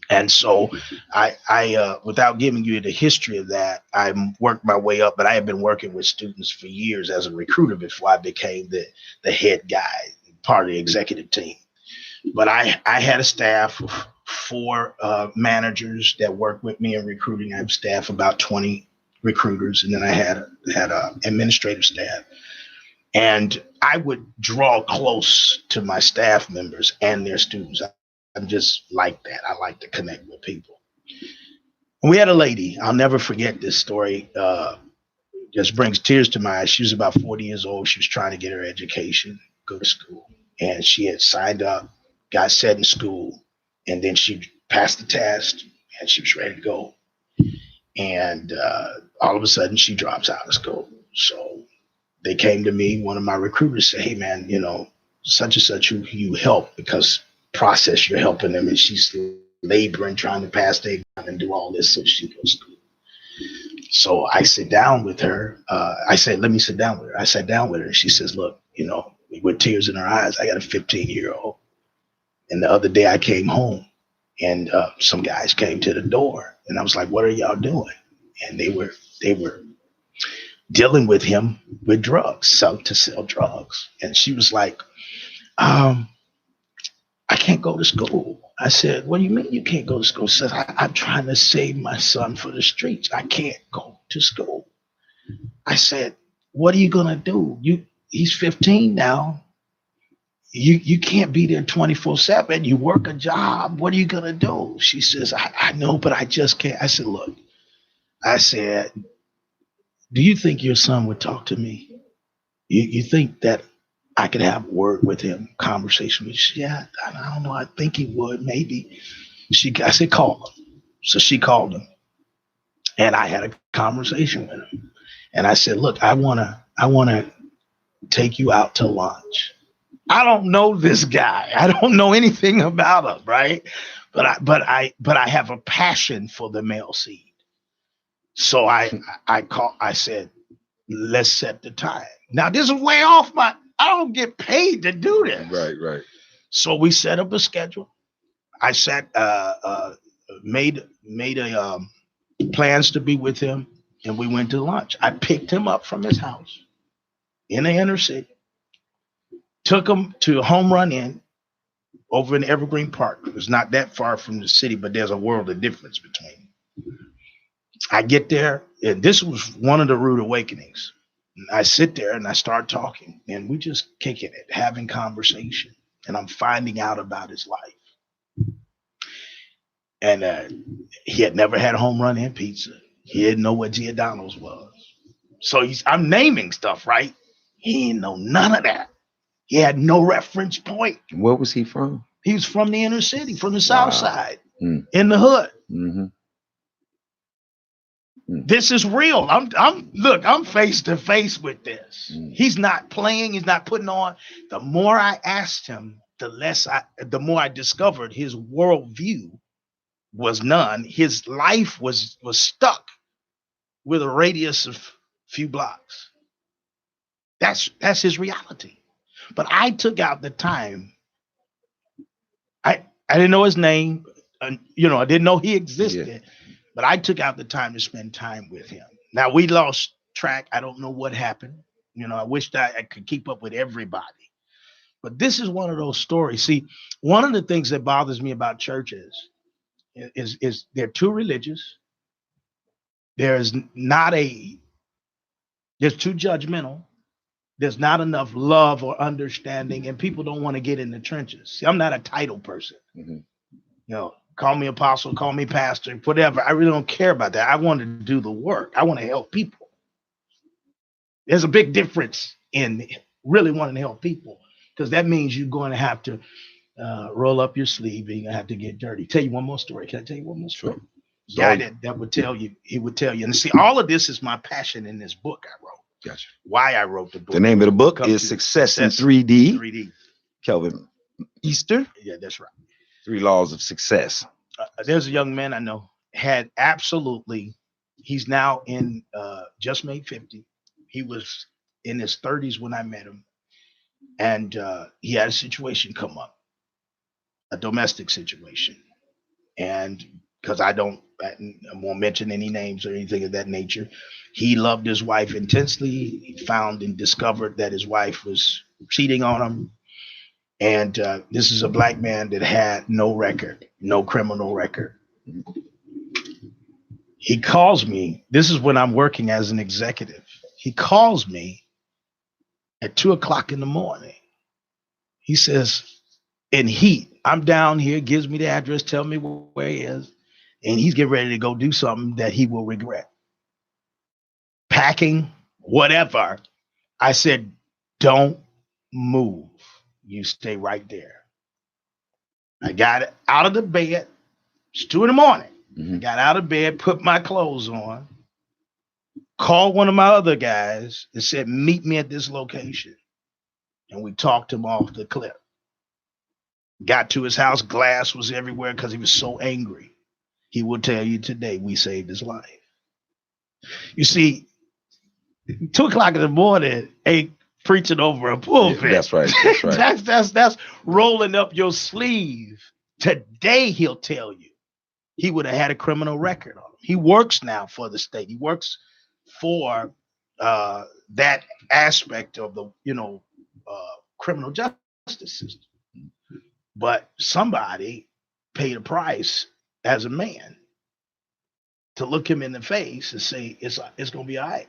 And so I without giving you the history of that, I worked my way up, but I had been working with students for years as a recruiter before I became the head guy, part of the executive team. But I had a staff of 4 managers that worked with me in recruiting. I have staff about 20 recruiters, and then I had a administrative staff. And I would draw close to my staff members and their students. I'm just like that. I like to connect with people. We had a lady, I'll never forget this story. Just brings tears to my eyes. She was about 40 years old. She was trying to get her education, go to school. And she had signed up, got set in school, and then she passed the test and she was ready to go. And all of a sudden she drops out of school. So they came to me, one of my recruiters said, hey man, you know, such and such who you help, because process you're helping them, and she's laboring trying to pass the exam and do all this so she goes to school. So I sit down with her. I said, let me sit down with her. I sat down with her. She says, look, you know, with tears in her eyes, I got a 15-year-old. And the other day I came home and some guys came to the door, and I was like, what are y'all doing? And they were dealing with him with drugs, to sell drugs. And she was like, I can't go to school. I said, what do you mean you can't go to school? She said, I'm trying to save my son for the streets. I can't go to school. I said, what are you going to do? He's 15 now. You can't be there 24/7. You work a job. What are you going to do? She says, I know, but I just can't. I said, look, do you think your son would talk to me? You think that I could have a word with him, conversation with him? Yeah, I don't know. I think he would, maybe. I said, call him. So she called him, and I had a conversation with him. And I said, look, I wanna take you out to lunch. I don't know this guy. I don't know anything about him, right? But I have a passion for the male seed. So I said, let's set the time. Now this is way off I don't get paid to do this. Right. So we set up a schedule. I made a plans to be with him, and we went to lunch. I picked him up from his house in the inner city, took him to Home Run Inn over in Evergreen Park. It was not that far from the city, but there's a world of difference between. I get there, and this was one of the rude awakenings. I sit there and I start talking, and we just kicking it, having conversation, and I'm finding out about his life. And he had never had Home Run Inn pizza. He didn't know what Giordano's was. So I'm naming stuff, right? He didn't know none of that. He had no reference point. Where was he from? He was from the inner city, from the South Side, in the hood. Mm-hmm. This is real. I'm face to face with this. He's not playing. He's not putting on. The more I asked him, the more I discovered his worldview was none. His life was stuck with a radius of few blocks. That's his reality. But I took out the time. I didn't know his name. I didn't know he existed. Yeah. But I took out the time to spend time with him. Now we lost track. I don't know what happened. I wished I could keep up with everybody. But this is one of those stories. See, one of the things that bothers me about churches is they're too religious. They're too judgmental. There's not enough love or understanding, and people don't want to get in the trenches. See, I'm not a title person. Mm-hmm. Call me apostle, call me pastor, whatever. I really don't care about that. I want to do the work. I want to help people. There's a big difference in really wanting to help people, because that means you're going to have to roll up your sleeve and you're going to have to get dirty. Tell you one more story. Can I tell you one more story? Sure. Guy that would tell you, he would tell you. And see, all of this is my passion in this book I wrote. Gotcha. Why I wrote the book. The name of the book is Success in 3D. 3D. Kelvin Easter. Yeah, that's right. 3 Laws of Success. There's a young man I know, he's now just made 50. He was in his 30s when I met him. And he had a situation come up, a domestic situation. And because I won't mention any names or anything of that nature, he loved his wife intensely. He found and discovered that his wife was cheating on him. And this is a black man that had no record, no criminal record. He calls me. This is when I'm working as an executive. He calls me at 2:00 in the morning. He says, in heat, I'm down here, gives me the address, tell me where he is. And he's getting ready to go do something that he will regret. Packing, whatever. I said, don't move. You stay right there. I got out of the bed. It's 2 a.m. Mm-hmm. I got out of bed, put my clothes on, called one of my other guys and said, meet me at this location. And we talked him off the cliff. Got to his house, glass was everywhere because he was so angry. He will tell you today we saved his life. You see, 2:00 in the morning ain't preaching over a pulpit. Yeah, that's right. That's right. that's rolling up your sleeve. Today he'll tell you he would have had a criminal record on him. He works now for the state. He works for that aspect of the criminal justice system. But somebody paid a price as a man to look him in the face and say, it's going to be all right.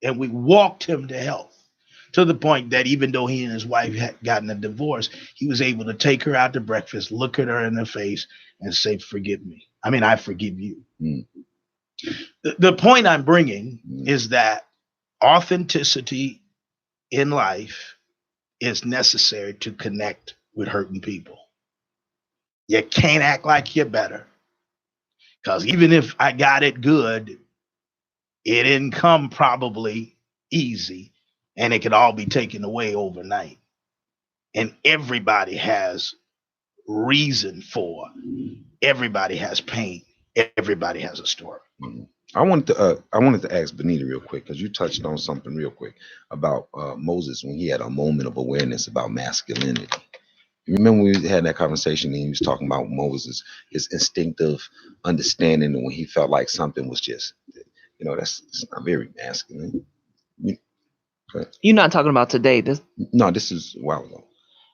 And we walked him to health, to the point that even though he and his wife had gotten a divorce, he was able to take her out to breakfast, look at her in the face and say, forgive me. I forgive you. Mm. The point I'm bringing is that authenticity in life is necessary to connect with hurting people. You can't act like you're better, because even if I got it good, it didn't come probably easy, and it could all be taken away overnight. And everybody has reason for, everybody has pain, everybody has a story. I wanted to ask Benita real quick because you touched on something real quick about Moses when he had a moment of awareness about masculinity. You remember we had that conversation and he was talking about Moses, his instinctive understanding when he felt like something was just, that's it's not very masculine. You- okay. You're not talking about today. This No, this is a while ago.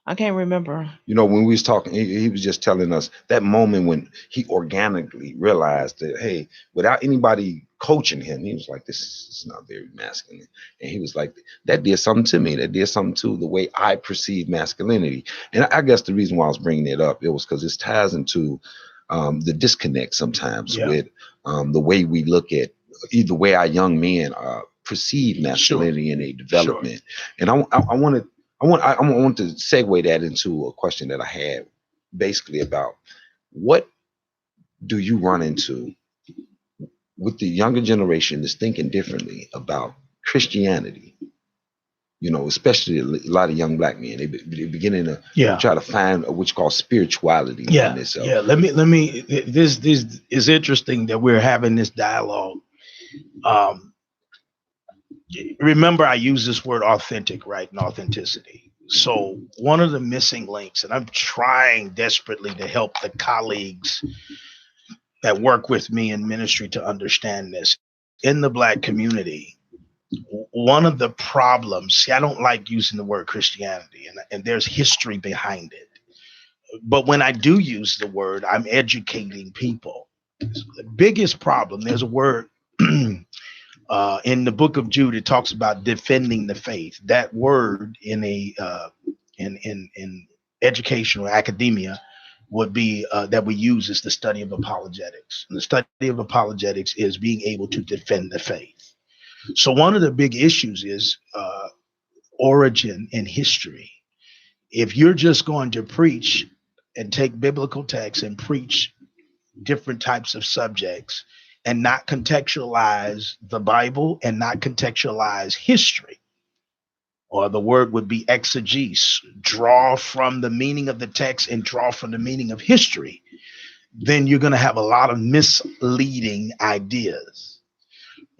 I can't remember. When we was talking, he was just telling us that moment when he organically realized that, hey, without anybody coaching him, he was like, this is not very masculine. And he was like, that did something to me. That did something to the way I perceive masculinity. And I guess the reason why I was bringing it up, it was because this ties into the disconnect sometimes Yeah, with the way we look at either way our young men perceive sure, masculinity in a sure. development. And I wanted I want to segue that into a question that I had, basically about what do you run into with the younger generation that's thinking differently about Christianity? Especially a lot of young black men, they're beginning to Yeah, try to find what you call spirituality in yeah, this. yeah. Let me. This is interesting that we're having this dialogue. Um, Remember, I use this word authentic, right, and authenticity. So one of the missing links, and I'm trying desperately to help the colleagues that work with me in ministry to understand this in the black community. One of the problems, see, I don't like using the word Christianity, and there's history behind it. But when I do use the word, I'm educating people. The biggest problem, there's a word in the book of Jude, it talks about defending the faith. That word in education or academia would be that we use is the study of apologetics. And the study of apologetics is being able to defend the faith. So one of the big issues is origin and history. If you're just going to preach and take biblical texts and preach different types of subjects and not contextualize the Bible and not contextualize history, or the word would be exegesis, draw from the meaning of the text and draw from the meaning of history, then you're going to have a lot of misleading ideas.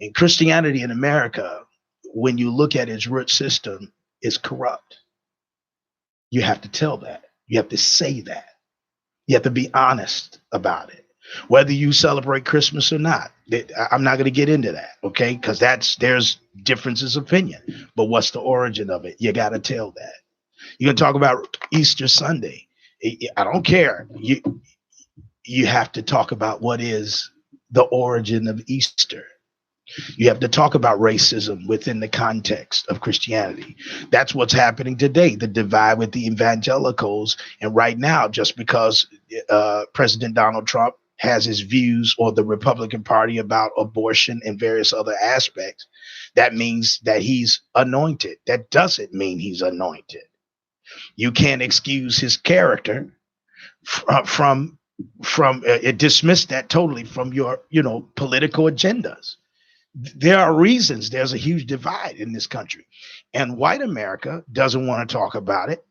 And Christianity in America, when you look at its root system, is corrupt. You have to tell that. You have to say that. You have to be honest about it. Whether you celebrate Christmas or not, I'm not going to get into that, okay? Because there's differences of opinion. But what's the origin of it? You got to tell that. You're going to talk about Easter Sunday. I don't care. You have to talk about what is the origin of Easter. You have to talk about racism within the context of Christianity. That's what's happening today, the divide with the evangelicals. And right now, just because President Donald Trump has his views, or the Republican Party, about abortion and various other aspects, that means that he's anointed. That doesn't mean he's anointed. You can't excuse his character from dismiss that totally from your political agendas. There are reasons there's a huge divide in this country, and white America doesn't want to talk about it,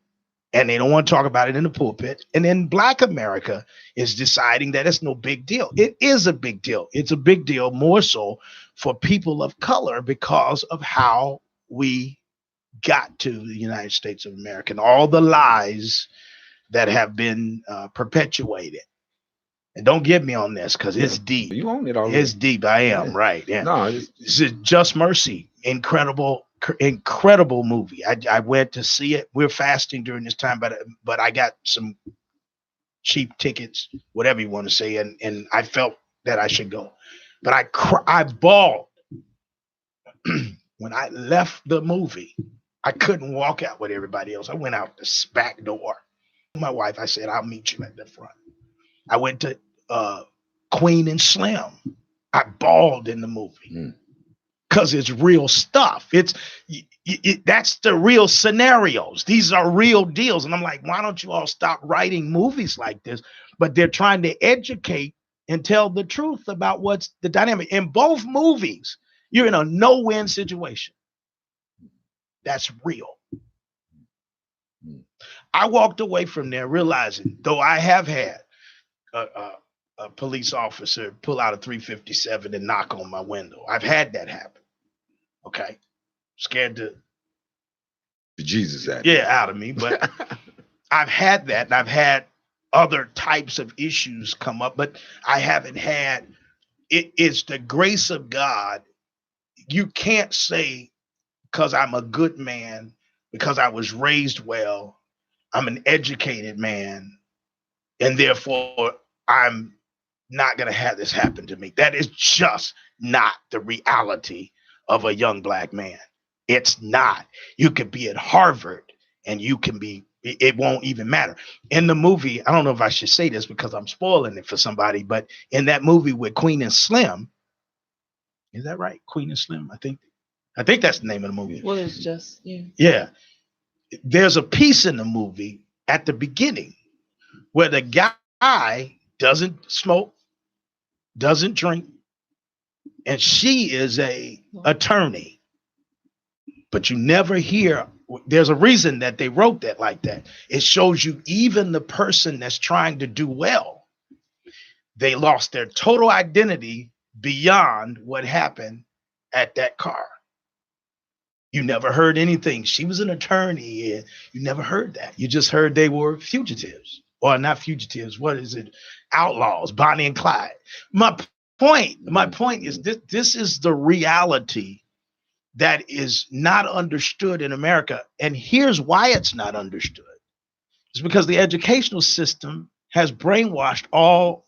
and they don't want to talk about it in the pulpit. And then black America is deciding that it's no big deal. It is a big deal. It's a big deal more so for people of color because of how we got to the United States of America and all the lies that have been perpetuated. And don't get me on this because it's deep. You own it already. It's deep. I am, Yeah. right. Yeah. No, This is Just Mercy. Incredible movie. I went to see it. We're fasting during this time, but I got some cheap tickets, whatever you want to say, and I felt that I should go. But I bawled when I left the movie. I couldn't walk out with everybody else. I went out the back door. My wife, I said, I'll meet you at the front. I went to Queen and Slim. I bawled in the movie because it's real stuff. That's the real scenarios. These are real deals. And I'm like, why don't you all stop writing movies like this? But they're trying to educate and tell the truth about what's the dynamic. In both movies, you're in a no-win situation. That's real. I walked away from there realizing, though I have had a police officer pull out a 357 and knock on my window. I've had that happen. Okay. Scared The Jesus at out of me. But I've had that, and I've had other types of issues come up, but I haven't had it's the grace of God. You can't say because I'm a good man, because I was raised well, I'm an educated man, and therefore I'm not going to have this happen to me. That is just not the reality of a young black man. It's not. You could be at Harvard and you can be, it won't even matter. In the movie, I don't know if I should say this because I'm spoiling it for somebody, but in that movie with Queen and Slim, is that right? Queen and Slim, I think that's the name of the movie. Well, it's just, yeah. Yeah. There's a piece in the movie at the beginning where the guy doesn't smoke, doesn't drink, and she is a attorney. But you never hear, there's a reason that they wrote that like that. It shows you even the person that's trying to do well, they lost their total identity beyond what happened at that car. You never heard anything. She was an attorney. And you never heard that. You just heard they were fugitives, or not fugitives. What is it? Outlaws, Bonnie and Clyde. My point is this is the reality that is not understood in America. And here's why it's not understood. It's because the educational system has brainwashed all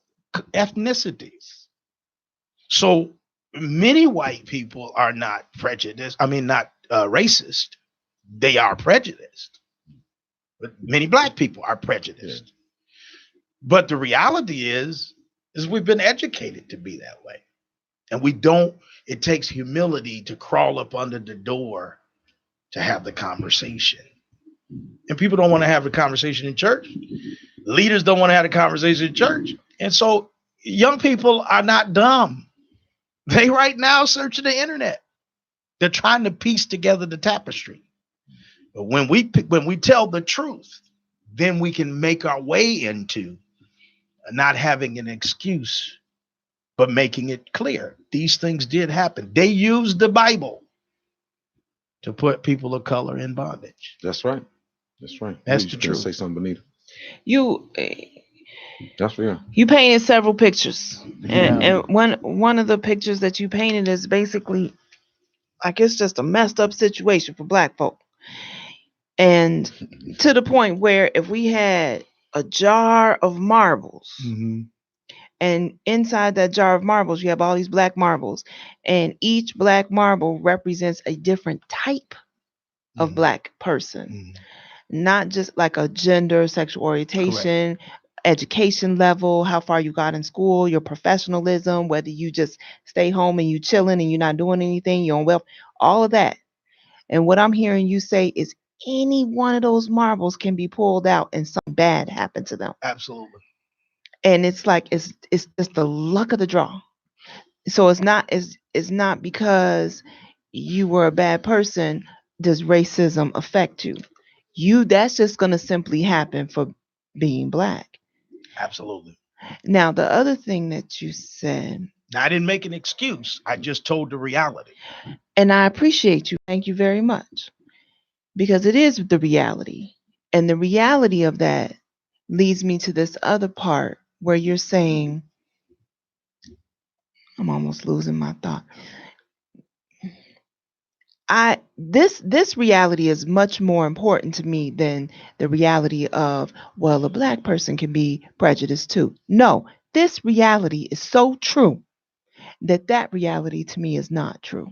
ethnicities. So many white people are not prejudiced. I mean, not racist. They are prejudiced. But many black people are prejudiced. Yeah. But the reality is we've been educated to be that way. And we don't, it takes humility to crawl up under the door to have the conversation. And people don't want to have the conversation in church. Leaders don't want to have the conversation in church. And so young people are not dumb. They right now searching the internet. They're trying to piece together the tapestry. But when we tell the truth, then we can make our way into not having an excuse, but making it clear. These things did happen. They used the Bible to put people of color in bondage. That's right. That's right. That's the truth. Say something, Benita. That's real. You painted several pictures, and one of the pictures that you painted is basically like it's just a messed up situation for black folk, and to the point where if we had a jar of marbles, and inside that jar of marbles you have all these black marbles, and each black marble represents a different type of black person, not just like a gender, sexual orientation. Correct. Education level, how far you got in school, your professionalism, whether you just stay home and you chilling and you're not doing anything, you're on wealth, all of that. And what I'm hearing you say is any one of those marbles can be pulled out and something bad happened to them. Absolutely. And it's like it's just the luck of the draw. So it's not because you were a bad person does racism affect you. That's just going to simply happen for being black. Absolutely. Now, the other thing that you said. Now, I didn't make an excuse. I just told the reality. And I appreciate you. Thank you very much. Because it is the reality. And the reality of that leads me to this other part where you're saying, I'm almost losing my thought. This reality is much more important to me than the reality of, well, a black person can be prejudiced too. No, this reality is so true that reality to me is not true.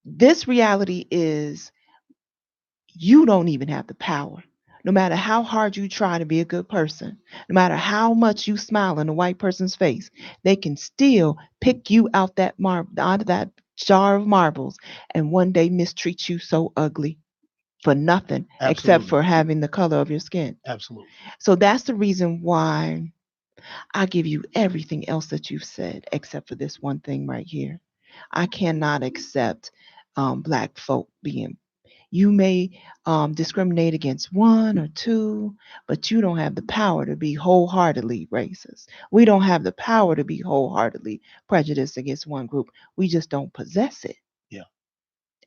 This reality is you don't even have the power. No matter how hard you try to be a good person, no matter how much you smile in a white person's face, they can still pick you out of that jar of marbles and one day mistreat you so ugly for nothing. Absolutely. Except for having the color of your skin. Absolutely. So that's the reason why I give you everything else that you've said except for this one thing right here. I cannot accept black folk being You may discriminate against one or two, but you don't have the power to be wholeheartedly racist. We don't have the power to be wholeheartedly prejudiced against one group. We just don't possess it. Yeah.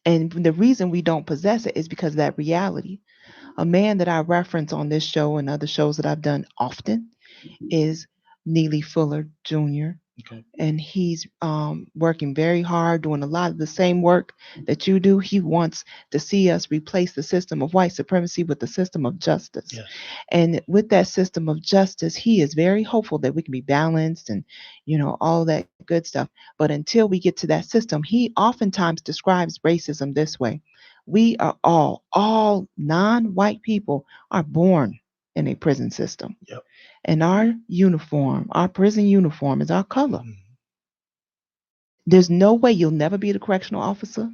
And the reason we don't possess it is because of that reality. A man that I reference on this show and other shows that I've done often is Neely Fuller Jr. Okay. And he's working very hard, doing a lot of the same work that you do. He wants to see us replace the system of white supremacy with the system of justice. Yes. And with that system of justice, he is very hopeful that we can be balanced and, all that good stuff. But until we get to that system, he oftentimes describes racism this way. We are all non-white people are born in a prison system. Yep. And our uniform, our prison uniform is our color. Mhm. There's no way you'll never be the correctional officer.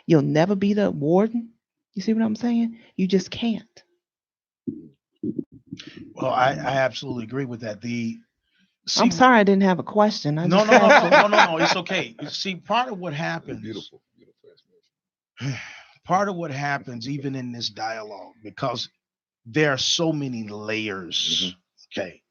You'll never be the warden. You see what I'm saying? You just can't. Well, I absolutely agree with that. I'm sorry I didn't have a question. I No, just no, no, had no, to- no, no. It's okay. See, part of what happens, Beautiful, beautiful explanation. part of what happens, even in this dialogue, because there are so many layers. Okay,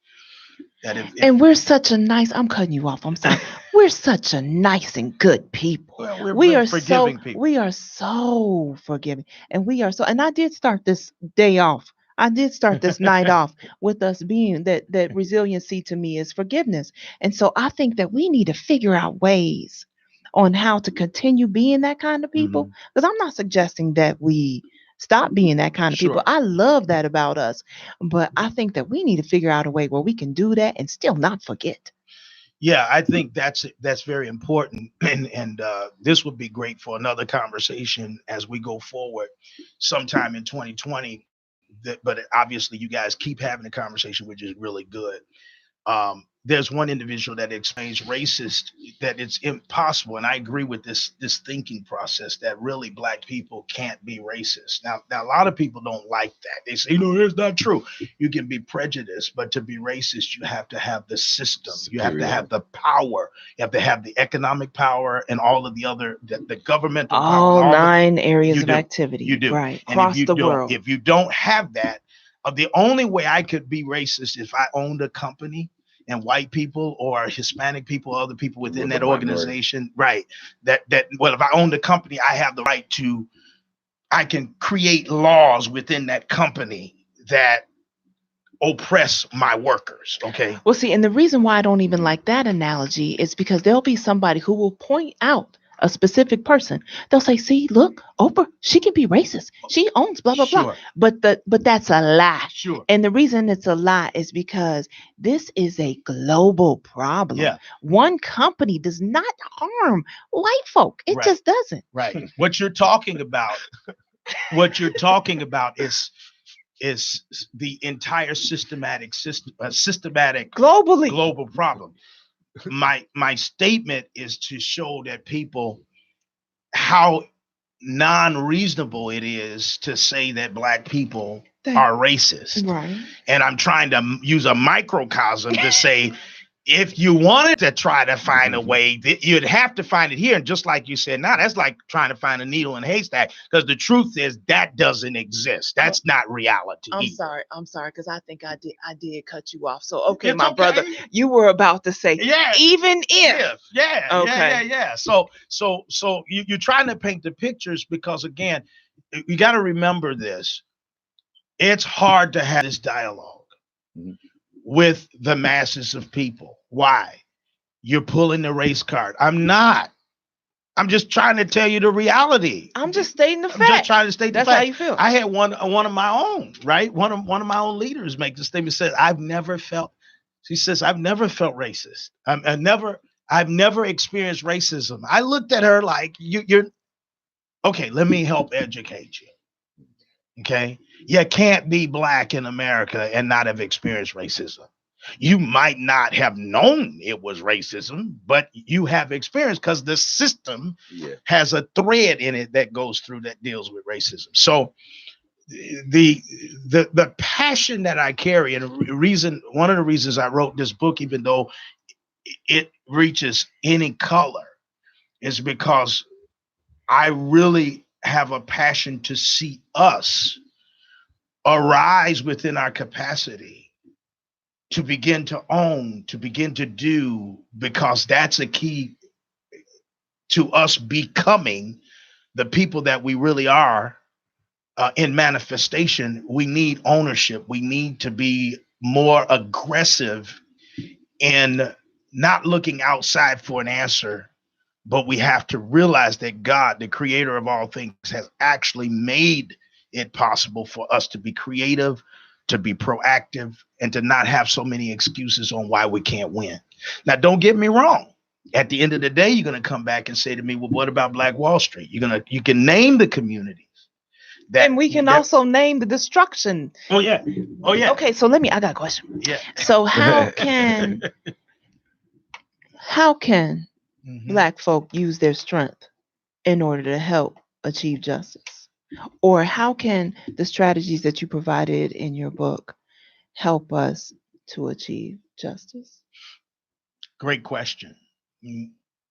that if And we're such a nice, I'm cutting you off. I'm sorry. We're such a nice and good people. well, we're We are forgiving people. we are so forgiving. And we are so, and I did start this day off. I did start this night off with us being that resiliency to me is forgiveness. And so I think that we need to figure out ways on how to continue being that kind of people. Mhm. Because I'm not suggesting that we stop being that kind of people. Sure. I love that about us. But I think that we need to figure out a way where we can do that and still not forget. Yeah, I think that's very important, and this would be great for another conversation as we go forward, sometime in 2020. But obviously, you guys keep having a conversation, which is really good. There's one individual that explains racist that it's impossible, and I agree with this thinking process that really black people can't be racist. Now a lot of people don't like that. They say, that's not true. You can be prejudiced, but to be racist, you have to have the system. You have to have the power. You have to have the economic power and all of the other the governmental power. All and all 9 areas you of do. activity. You do. Right. And Across the world. if you don't have that, the only way I could be racist if I owned a company and white people or Hispanic people, other people within that organization, right? Well, if I owned a company, I have the right I can create laws within that company that oppress my workers. Okay. Well, see, and the reason why I don't even like that analogy is because there'll be somebody who will point out a specific person. They'll say, "See, look, Oprah, she can be racist. She owns blah blah blah." But that's a lie. Sure. And the reason it's a lie is because this is a global problem. Yeah. One company does not harm white folk. It just doesn't. Right. What you're talking about is the entire systematic global problem. My statement is to show that people how non-reasonable it is to say that black people are racist. Right. And I'm trying to use a microcosm to say, if you wanted to try to find a way, you'd have to find it here. And just like you said, now that's like trying to find a needle in a haystack, because the truth is that doesn't exist. That's not reality. I'm sorry, because I think I did cut you off. So okay, my brother, you were about to say, even if. Yeah. So you're trying to paint the pictures, because again, you got to remember this. It's hard to have this dialogue with the masses of people. Why? You're pulling the race card. I'm not. I'm just trying to tell you the reality. I'm just stating the fact. I'm just trying to state the fact. That's how you feel. I had one of my own, right? One of my own leaders make the statement, says, I've never felt racist. I've never experienced racism. I looked at her like, you're okay, let me help educate you. Okay. You can't be black in America and not have experienced racism. You might not have known it was racism, but you have experienced, because the system has a thread in it that goes through that deals with racism. So the passion that I carry, and one of the reasons I wrote this book, even though it reaches any color, is because I really have a passion to see us arise within our capacity to begin to own, to begin to do, because that's a key to us becoming the people that we really are in manifestation. We need ownership. We need to be more aggressive in not looking outside for an answer, but we have to realize that God, the creator of all things, has actually made it possible for us to be creative, to be proactive, and to not have so many excuses on why we can't win. Now, don't get me wrong. At the end of the day, you're going to come back and say to me, well, what about Black Wall Street? You can name the communities that, and we can also name the destruction. Oh yeah. Okay, so I got a question. Yeah. So how can Black folk use their strength in order to help achieve justice? Or how can the strategies that you provided in your book help us to achieve justice? Great question.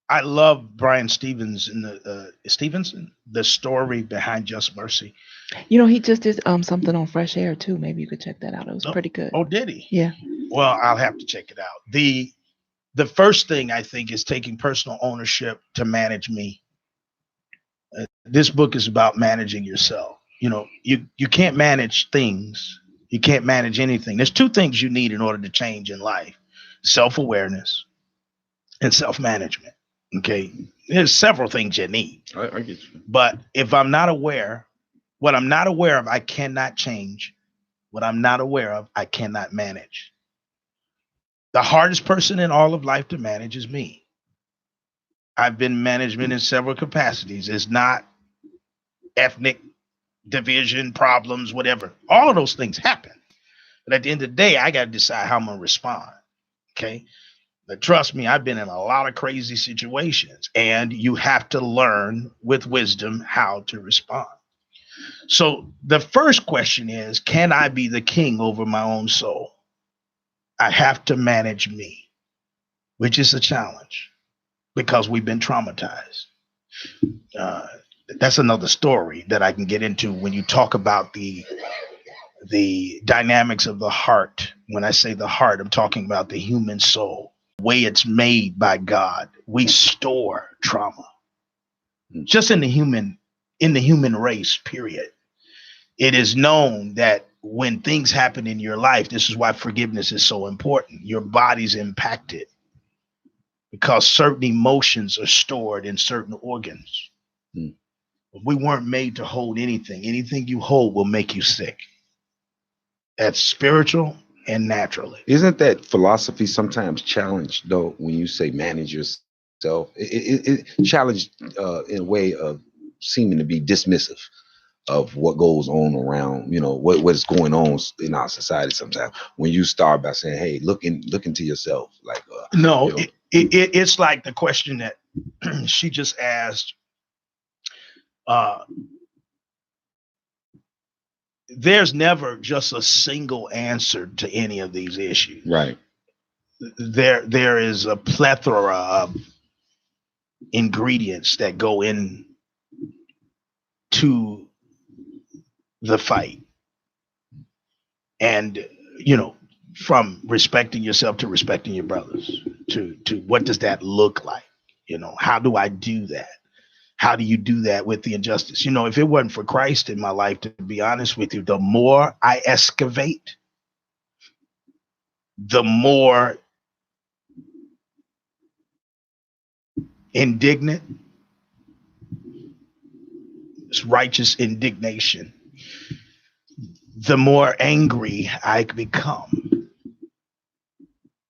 I love Brian Stevenson, the story behind Just Mercy. He just did something on Fresh Air too. Maybe you could check that out. It was pretty good. Oh, did he? Yeah. Well, I'll have to check it out. The first thing I think is taking personal ownership to manage me. This book is about managing yourself. You can't manage things. You can't manage anything. There's two things you need in order to change in life: self-awareness and self-management. Okay. There's several things you need. I get you. But if I'm not aware, what I'm not aware of, I cannot change. What I'm not aware of, I cannot manage. The hardest person in all of life to manage is me. I've been management in several capacities. It's not ethnic division, problems, whatever. All of those things happen. But at the end of the day, I got to decide how I'm going to respond. Okay. But trust me, I've been in a lot of crazy situations, and you have to learn with wisdom how to respond. So the first question is, can I be the king over my own soul? I have to manage me, which is a challenge because we've been traumatized. That's another story that I can get into when you talk about the dynamics of the heart. When I say the heart, I'm talking about the human soul, the way it's made by God. We store trauma just in the human race, period. It is known that when things happen in your life, this is why forgiveness is so important. Your body's impacted because certain emotions are stored in certain organs. We weren't made to hold anything. Anything you hold will make you sick. That's spiritual and naturally. Isn't that philosophy sometimes challenged, though, when you say manage yourself? It challenged in a way of seeming to be dismissive of what goes on around, what is going on in our society sometimes. When you start by saying, hey, look into yourself. Like no, it's like the question that she just asked. There's never just a single answer to any of these issues. Right. There is a plethora of ingredients that go in to the fight. And, from respecting yourself to respecting your brothers, to what does that look like? How do I do that? How do you do that with the injustice? If it wasn't for Christ in my life, to be honest with you, the more I excavate, the more indignant, it's righteous indignation, the more angry I become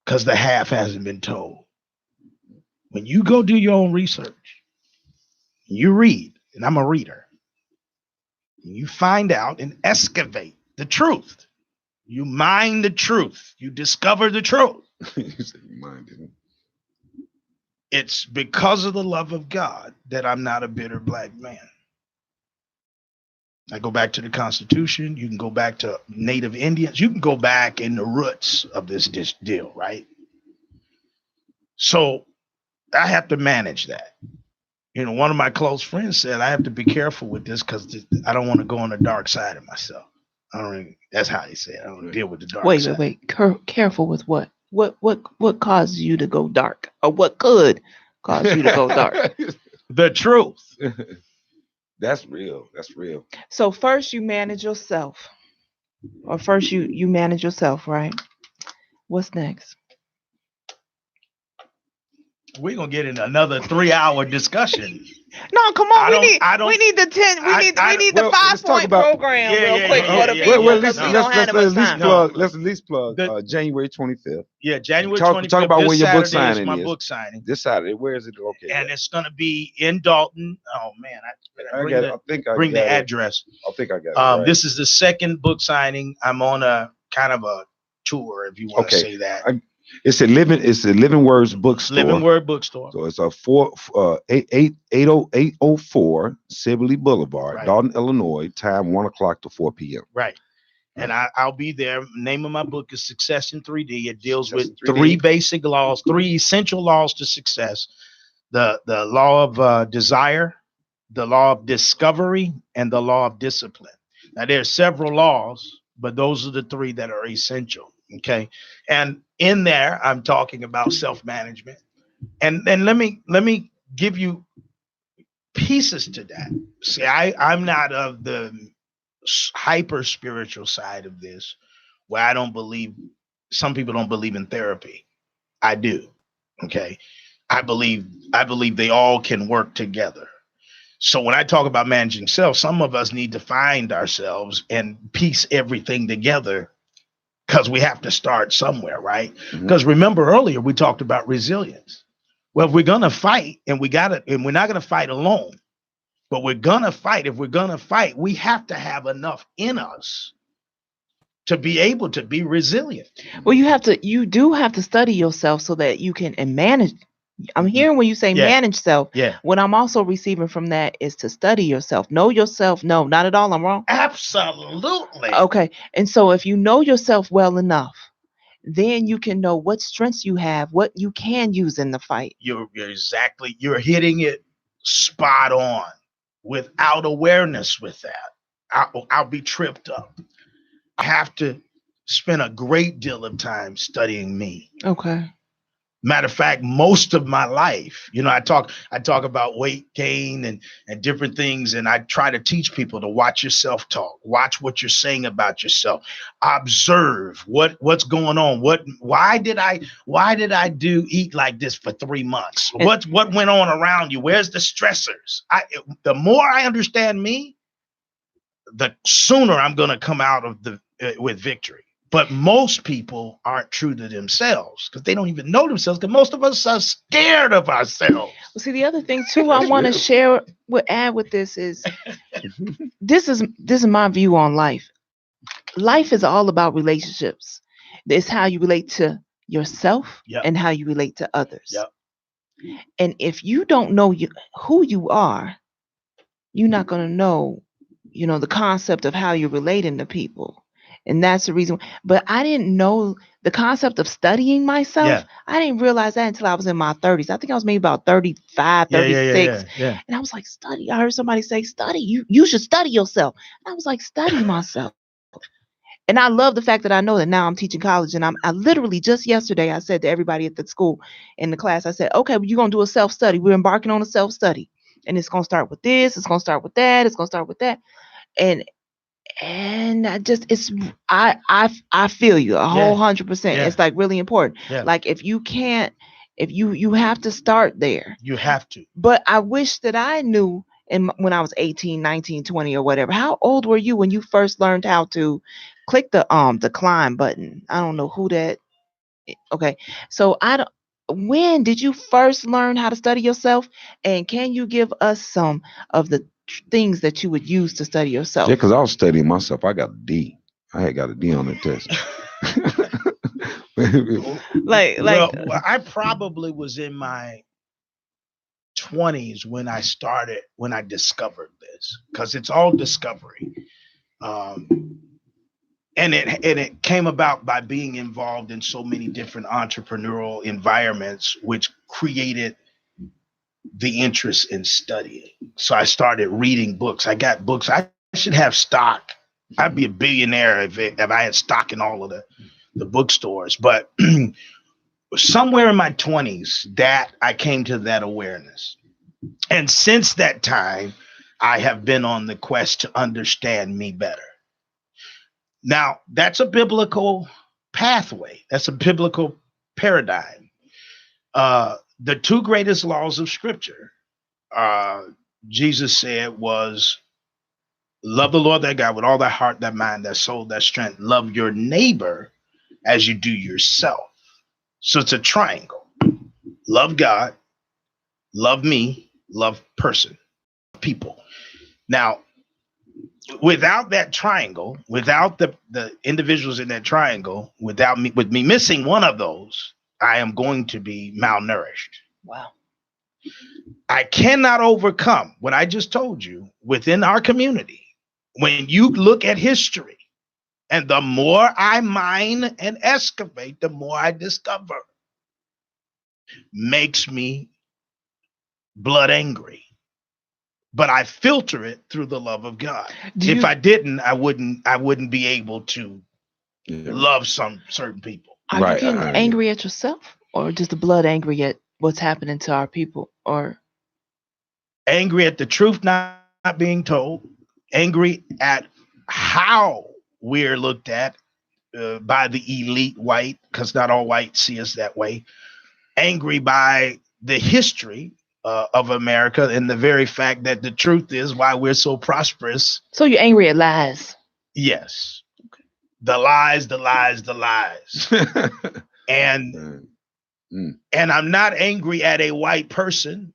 because the half hasn't been told. When you go do your own research, you read, and I'm a reader, you find out and excavate the truth. You mine the truth. You discover the truth. You said you mined it. It's because of the love of God that I'm not a bitter Black man. I go back to the Constitution. You can go back to Native Indians. You can go back in the roots of this deal, right? So I have to manage that. one of my close friends said I have to be careful with this because I don't want to go on the dark side of myself. I don't really, that's how he said. I don't deal with the dark side. Wait. Careful with what? What causes you to go dark, or what could cause you to go dark? The truth. That's real. That's real. So first you manage yourself, or first you manage yourself, right? What's next? We're gonna get in another 3-hour discussion. No, come on. We need the 10. We need the well, 5-point program real quick for the people because we don't have that much time. Let's at least plug January 25th. Yeah, January 25th. Talk about when your book Saturday signing is. My is. book signing. This Saturday. Where is it? Okay. And it's gonna be in Dalton. Oh man, I bring the address. I think I got it. Right. This is the second book signing. I'm on a kind of a tour, if you want to say that. It's a Living Words bookstore. Living Word bookstore. So it's a 804 Sibley Boulevard, right. Dalton, Illinois. Time 1:00 to 4 p.m. Right. And I'll be there. Name of my book is Success in 3D. It deals with 3 basic laws, 3 essential laws to success: the law of desire, the law of discovery, and the law of discipline. Now there's several laws, but those are the 3 that are essential. Okay. And in there, I'm talking about self-management. And then let me give you pieces to that. See, I'm not of the hyper spiritual side of this, where I don't believe, some people don't believe in therapy. I do. Okay. I believe they all can work together. So when I talk about managing self, some of us need to find ourselves and piece everything together, because we have to start somewhere, right? Because remember earlier we talked about resilience. Well, if we're gonna fight, and we're not gonna fight alone, but we're gonna fight. If we're gonna fight, we have to have enough in us to be able to be resilient. Well, you do have to study yourself so that you can manage. I'm hearing when you say manage self. Yeah. What I'm also receiving from that is to study yourself. Know yourself. No, not at all. I'm wrong. Absolutely. Okay. And so if you know yourself well enough, then you can know what strengths you have, what you can use in the fight. You're hitting it spot on. Without awareness with that, I'll be tripped up. I have to spend a great deal of time studying me. Okay. Matter of fact, most of my life, I talk about weight gain and different things, and I try to teach people to watch your self-talk, watch what you're saying about yourself, observe what's going on. Why did I eat like this for 3 months? What went on around you? Where's the stressors? The more I understand me, the sooner I'm going to come out of with victory. But most people aren't true to themselves because they don't even know themselves, because most of us are scared of ourselves. Well, see, the other thing too I want to add with this is this is my view on life. Life is all about relationships. It's how you relate to yourself and how you relate to others. Yep. And if you don't know who you are, you're not going to know, the concept of how you're relating to people. And that's the reason. But I didn't know the concept of studying myself. Yeah. I didn't realize that until I was in my 30s. I think I was maybe about 35, 36. Yeah. And I was like, study. I heard somebody say, study. You should study yourself. And I was like, study myself. And I love the fact that I know that now I'm teaching college. And I literally just yesterday, I said to everybody at the school in the class, I said, okay, well, you're going to do a self-study. We're embarking on a self-study. And it's going to start with this. It's going to start with that. It's going to start with that. And I feel you a whole 100%. Yeah. It's like really important. Yeah. Like if you have to start there. You have to. But I wish that I knew when I was 18, 19, 20 or whatever. How old were you when you first learned how to click the decline button? I don't know who that. Okay. So when did you first learn how to study yourself? And can you give us some of the things that you would use to study yourself? Yeah, because I was studying myself. I got a D. I had got a D on the test. Well, I probably was in my 20s when I discovered this, because it's all discovery. And it came about by being involved in so many different entrepreneurial environments, which created the interest in studying. So I started reading books. I got books. I should have stock. I'd be a billionaire if I had stock in all of the bookstores. But somewhere in my 20s, that I came to that awareness. And since that time, I have been on the quest to understand me better. Now, that's a biblical pathway. That's a biblical paradigm. The two greatest laws of Scripture, Jesus said, was love the Lord thy God with all thy heart, thy mind, thy soul, thy strength. Love your neighbor as you do yourself. So it's a triangle. Love God, love me, love person, people. Now, without that triangle, without the individuals in that triangle, with me missing one of those, I am going to be malnourished. Wow. I cannot overcome what I just told you within our community. When you look at history, and the more I mine and excavate, the more I discover, makes me blood angry. But I filter it through the love of God. If I didn't, I wouldn't be able to love some certain people. Are you getting angry at yourself, or just the blood angry at what's happening to our people, or angry at the truth not being told, angry at how we're looked at by the elite white, because not all whites see us that way, angry by the history of America and the very fact that the truth is why we're so prosperous. So you're angry at lies? Yes. Okay. The lies. And I'm not angry at a white person,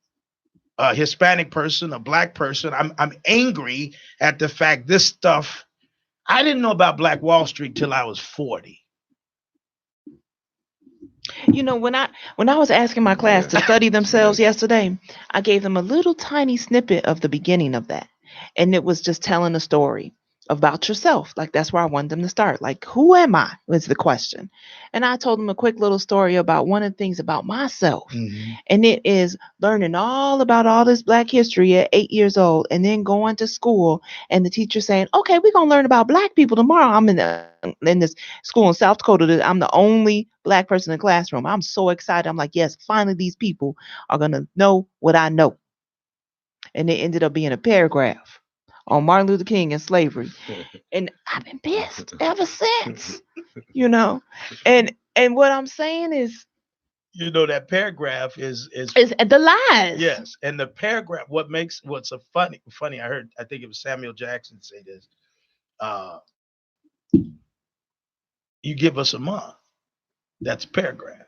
a Hispanic person, a black person. I'm angry at the fact this stuff, I didn't know about Black Wall Street till I was 40. You know, when I was asking my class to study themselves yesterday, I gave them a little tiny snippet of the beginning of that. And it was just telling a story about yourself. Like, that's where I wanted them to start. Like, who am I was the question. And I told them a quick little story about one of the things about myself. Mm-hmm. And it is learning all about all this Black history at 8 years old, and then going to school and the teacher saying, okay, we're going to learn about Black people tomorrow. I'm in this school in South Dakota. I'm the only Black person in the classroom. I'm so excited. I'm like, yes, finally these people are going to know what I know. And it ended up being a paragraph on Martin Luther King and slavery. And I've been pissed ever since, you know. And what I'm saying is, you know, that paragraph is the lies. Yes. And the paragraph, what's a funny, I think it was Samuel Jackson say this. You give us a month. That's a paragraph.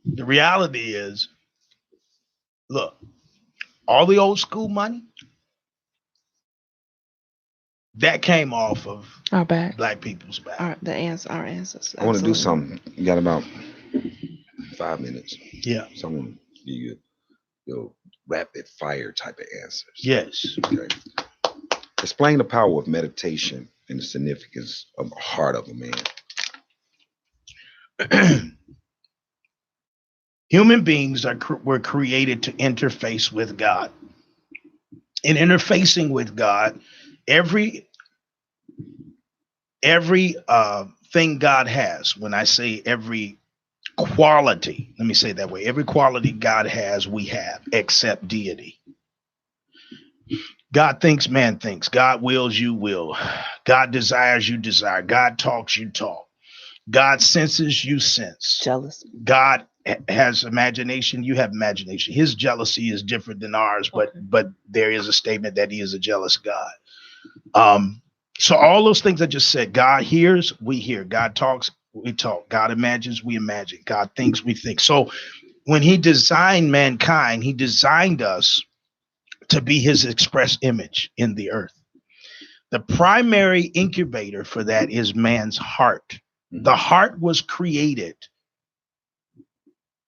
The reality is, look, all the old school money, that came off of our back, Black people's back. Our ancestors. I want to do something. You got about 5 minutes. Yeah. So I'm going to give you your rapid fire type of answers. Yes. Okay. Explain the power of meditation and the significance of the heart of a man. Human beings were created to interface with God. In interfacing with God, every thing God has, when I say every quality, let me say it that way, every quality God has, we have, except deity. God thinks, man thinks. God wills, you will. God desires, you desire. God talks, you talk. God senses, you sense. Jealous. God has imagination, you have imagination. His jealousy is different than ours, but there is a statement that he is a jealous God. So all those things I just said, God hears, we hear. God talks, we talk. God imagines, we imagine. God thinks, we think. So when he designed mankind, he designed us to be his express image in the earth. The primary incubator for that is man's heart. The heart was created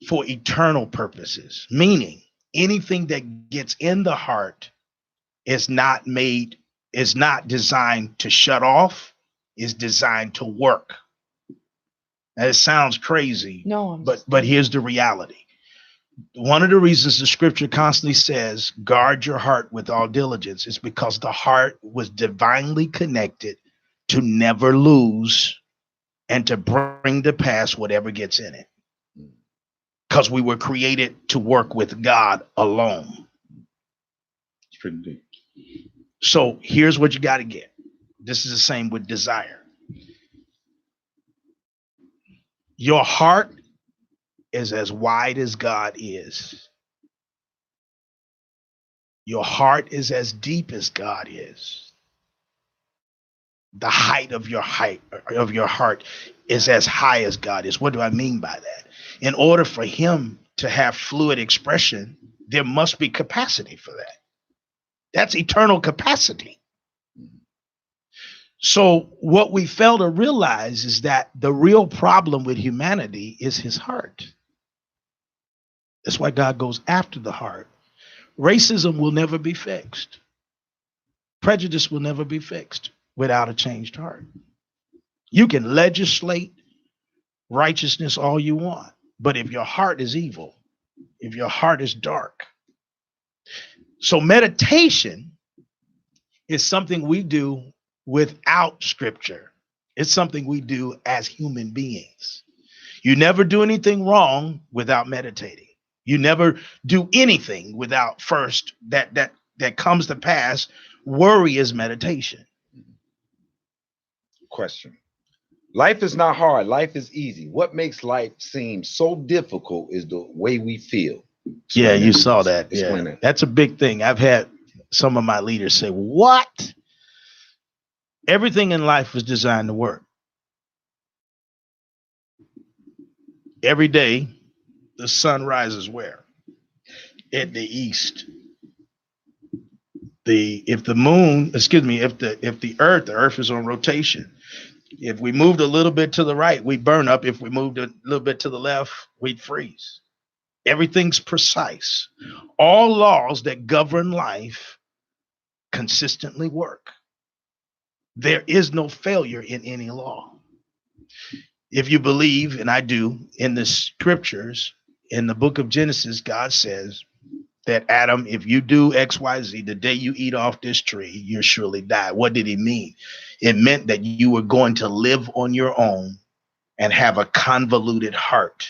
for eternal purposes, meaning anything that gets in the heart is not designed to shut off, is designed to work. Now, it sounds crazy, no, but here's the reality. One of the reasons the scripture constantly says, guard your heart with all diligence, is because the heart was divinely connected to never lose and to bring to pass whatever gets in it. Because we were created to work with God alone. It's pretty deep. So here's what you got to get. This is the same with desire. Your heart is as wide as God is. Your heart is as deep as God is. The height of your heart is as high as God is. What do I mean by that? In order for him to have fluid expression, there must be capacity for that. That's eternal capacity. So what we fail to realize is that the real problem with humanity is his heart. That's why God goes after the heart. Racism will never be fixed. Prejudice will never be fixed without a changed heart. You can legislate righteousness all you want, but if your heart is evil, if your heart is dark. So meditation is something we do without scripture. It's something we do as human beings. You never do anything wrong without meditating. You never do anything without first that comes to pass. Worry is meditation. Question. Life is not hard. Life is easy. What makes life seem so difficult is the way we feel. Yeah, Explain you that. saw that. Explain Yeah. that. That's a big thing. I've had some of my leaders say, what? Everything in life was designed to work. Every day, the sun rises where? In the east. If the earth is on rotation. If we moved a little bit to the right, we burn up. If we moved a little bit to the left, we'd freeze. Everything's precise. All laws that govern life consistently work. There is no failure in any law. If you believe, and I do, in the scriptures, in the book of Genesis, God says that Adam, if you do X, Y, Z, the day you eat off this tree, you'll surely die. What did he mean? It meant that you were going to live on your own and have a convoluted heart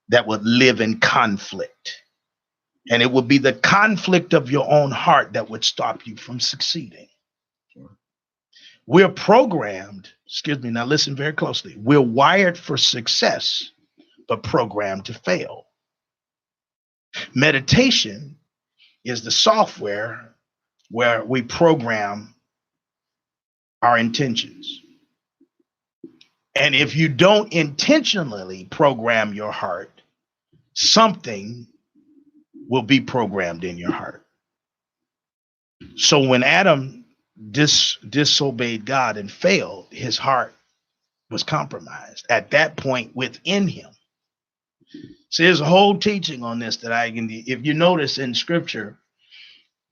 that would live in conflict. And it would be the conflict of your own heart that would stop you from succeeding. We're programmed, now listen very closely. We're wired for success, but programmed to fail. Meditation is the software where we program our intentions. And if you don't intentionally program your heart, something will be programmed in your heart. So when Adam disobeyed God and failed, his heart was compromised at that point within him. So there's a whole teaching on this that if you notice in scripture,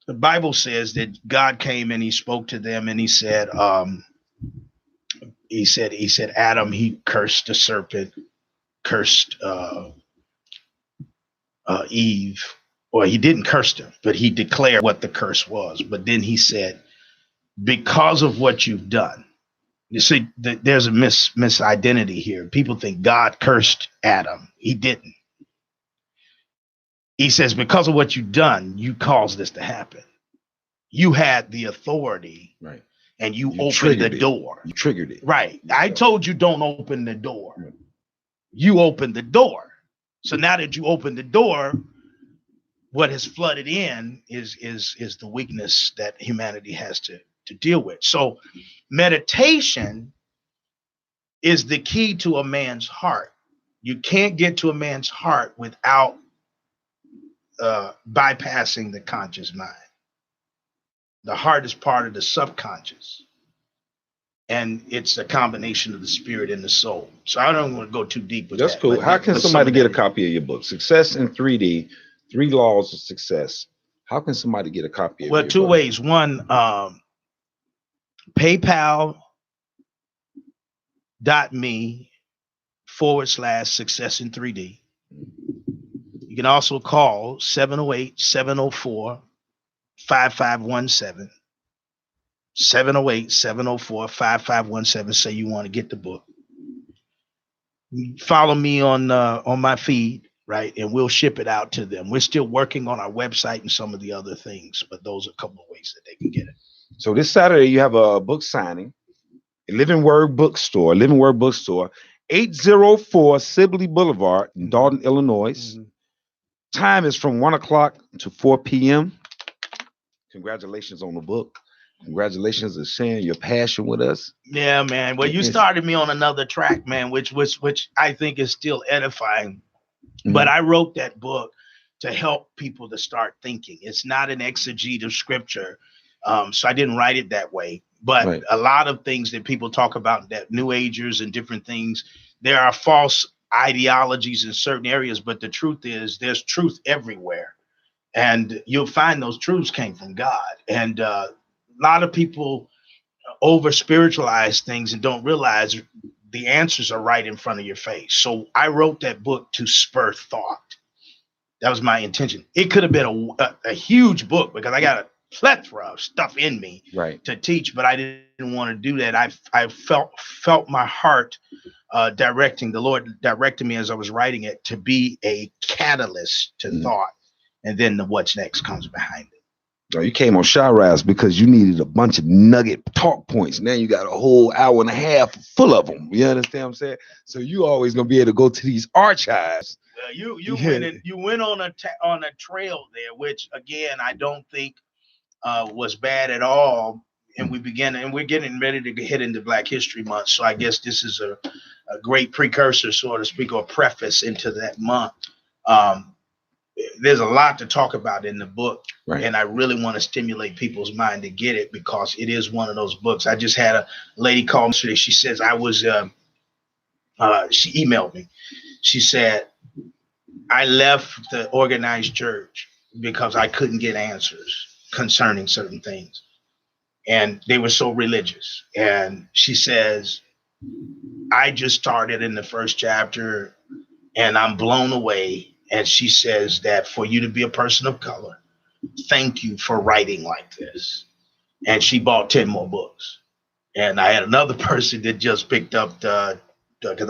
the Bible says that God came and he spoke to them and he said, Adam, he cursed the serpent, cursed Eve, or he didn't curse them, but he declared what the curse was. But then he said, because of what you've done, you see, there's a misidentity here. People think God cursed Adam. He didn't. He says, because of what you've done, you caused this to happen. You had the authority, right? And you opened the door. You triggered it. Right. I told you don't open the door. Right. You opened the door. So now that you opened the door, what has flooded in is the weakness that humanity has to deal with. So meditation is the key to a man's heart. You can't get to a man's heart without bypassing the conscious mind. The heart is part of the subconscious, and it's a combination of the spirit and the soul. So I don't want to go too deep with that. That's cool. How can somebody get a copy of your book, Success in 3D, 3 Laws of Success? How can somebody get a copy of your book? Well, two ways. One, PayPal.me/success in 3D. You can also call 708-704-5517. 708-704-5517. Say you want to get the book. Follow me on my feed, right? And we'll ship it out to them. We're still working on our website and some of the other things, but those are a couple of ways that they can get it. So this Saturday you have a book signing, Living Word Bookstore, 804 Sibley Boulevard in Dalton, Illinois. Mm-hmm. Time is from 1 o'clock to 4 p.m. Congratulations on the book. Congratulations on sharing your passion with us. Yeah, man. Well, you started me on another track, man, which I think is still edifying. Mm-hmm. But I wrote that book to help people to start thinking. It's not an exegete of scripture. So I didn't write it that way. But a lot of things that people talk about, that New Agers and different things, there are false ideologies in certain areas. But the truth is there's truth everywhere. And you'll find those truths came from God. And a lot of people over spiritualize things and don't realize the answers are right in front of your face. So I wrote that book to spur thought. That was my intention. It could have been a huge book because I got a plethora of stuff in me to teach, but I didn't want to do that. I felt my heart the Lord directed me as I was writing it to be a catalyst to thought, and then the what's next comes behind it. Oh, you came on Chi-Rize because you needed a bunch of nugget talk points. Now you got a whole hour and a half full of them. You understand what I'm saying? So you always gonna be able to go to these archives. You went on a trail there, which again I don't think was bad at all. And we're getting ready to head into Black History Month. So I guess this is a great precursor, so to speak, or preface into that month. There's a lot to talk about in the book, and I really want to stimulate people's mind to get it because it is one of those books. I just had a lady call me today. She says she emailed me. She said, I left the organized church because I couldn't get answers concerning certain things. And they were so religious. And she says, I just started in the first chapter and I'm blown away. And she says that for you to be a person of color, thank you for writing like this. And she bought 10 more books. And I had another person that just picked up because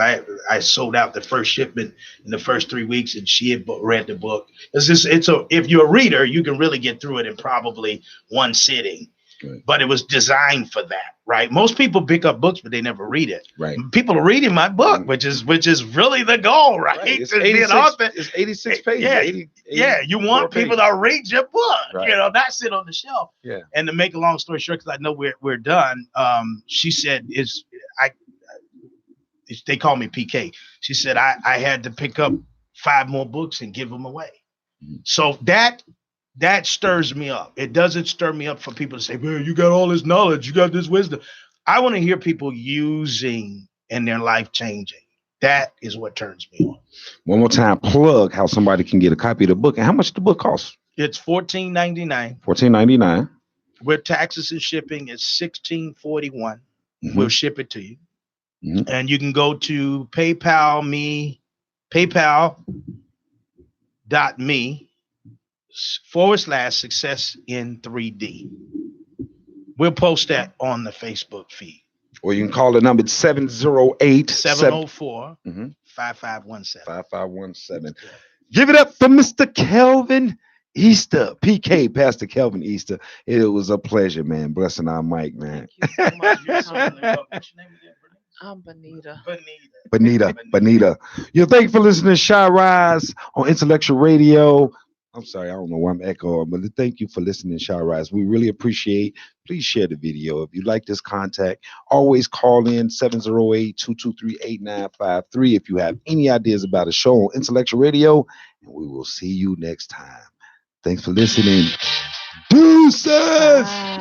I sold out the first shipment in the first 3 weeks, and she had read the book. If you're a reader, you can really get through it in probably one sitting. Right. But it was designed for that, right? Most people pick up books, but they never read it. Right. People are reading my book, which is really the goal, right? It's 86 pages. You want people to read your book, not sit on the shelf. Yeah. And to make a long story short, because I know we're done. She said they call me PK. She said I had to pick up 5 more books and give them away. Mm-hmm. So that stirs me up. It doesn't stir me up for people to say, man, you got all this knowledge, you got this wisdom. I want to hear people using and their life changing. That is what turns me on. One more time, plug how somebody can get a copy of the book and how much the book costs. It's $14.99. $14.99. With taxes and shipping, it's $16.41. Mm-hmm. We'll ship it to you. Mm-hmm. And you can go to paypal.me/success in 3D. We'll post that on the Facebook feed. Or you can call the number 704 5517. 5517. Give it up for Mr. Kelvin Easter, PK, Pastor Kelvin Easter. It was a pleasure, man. Blessing our mic, man. Thank you so much. What's your name again? I'm Bonita. Bonita. Thank you for listening to Chi-Rize on Intellectual Radio. I'm sorry, I don't know why I'm echoing, but thank you for listening to Chi-Rize. We really appreciate. Please share the video. If you like this contact, always call in 708-223-8953 if you have any ideas about a show on Intellectual Radio, and we will see you next time. Thanks for listening. Deuces! Bye.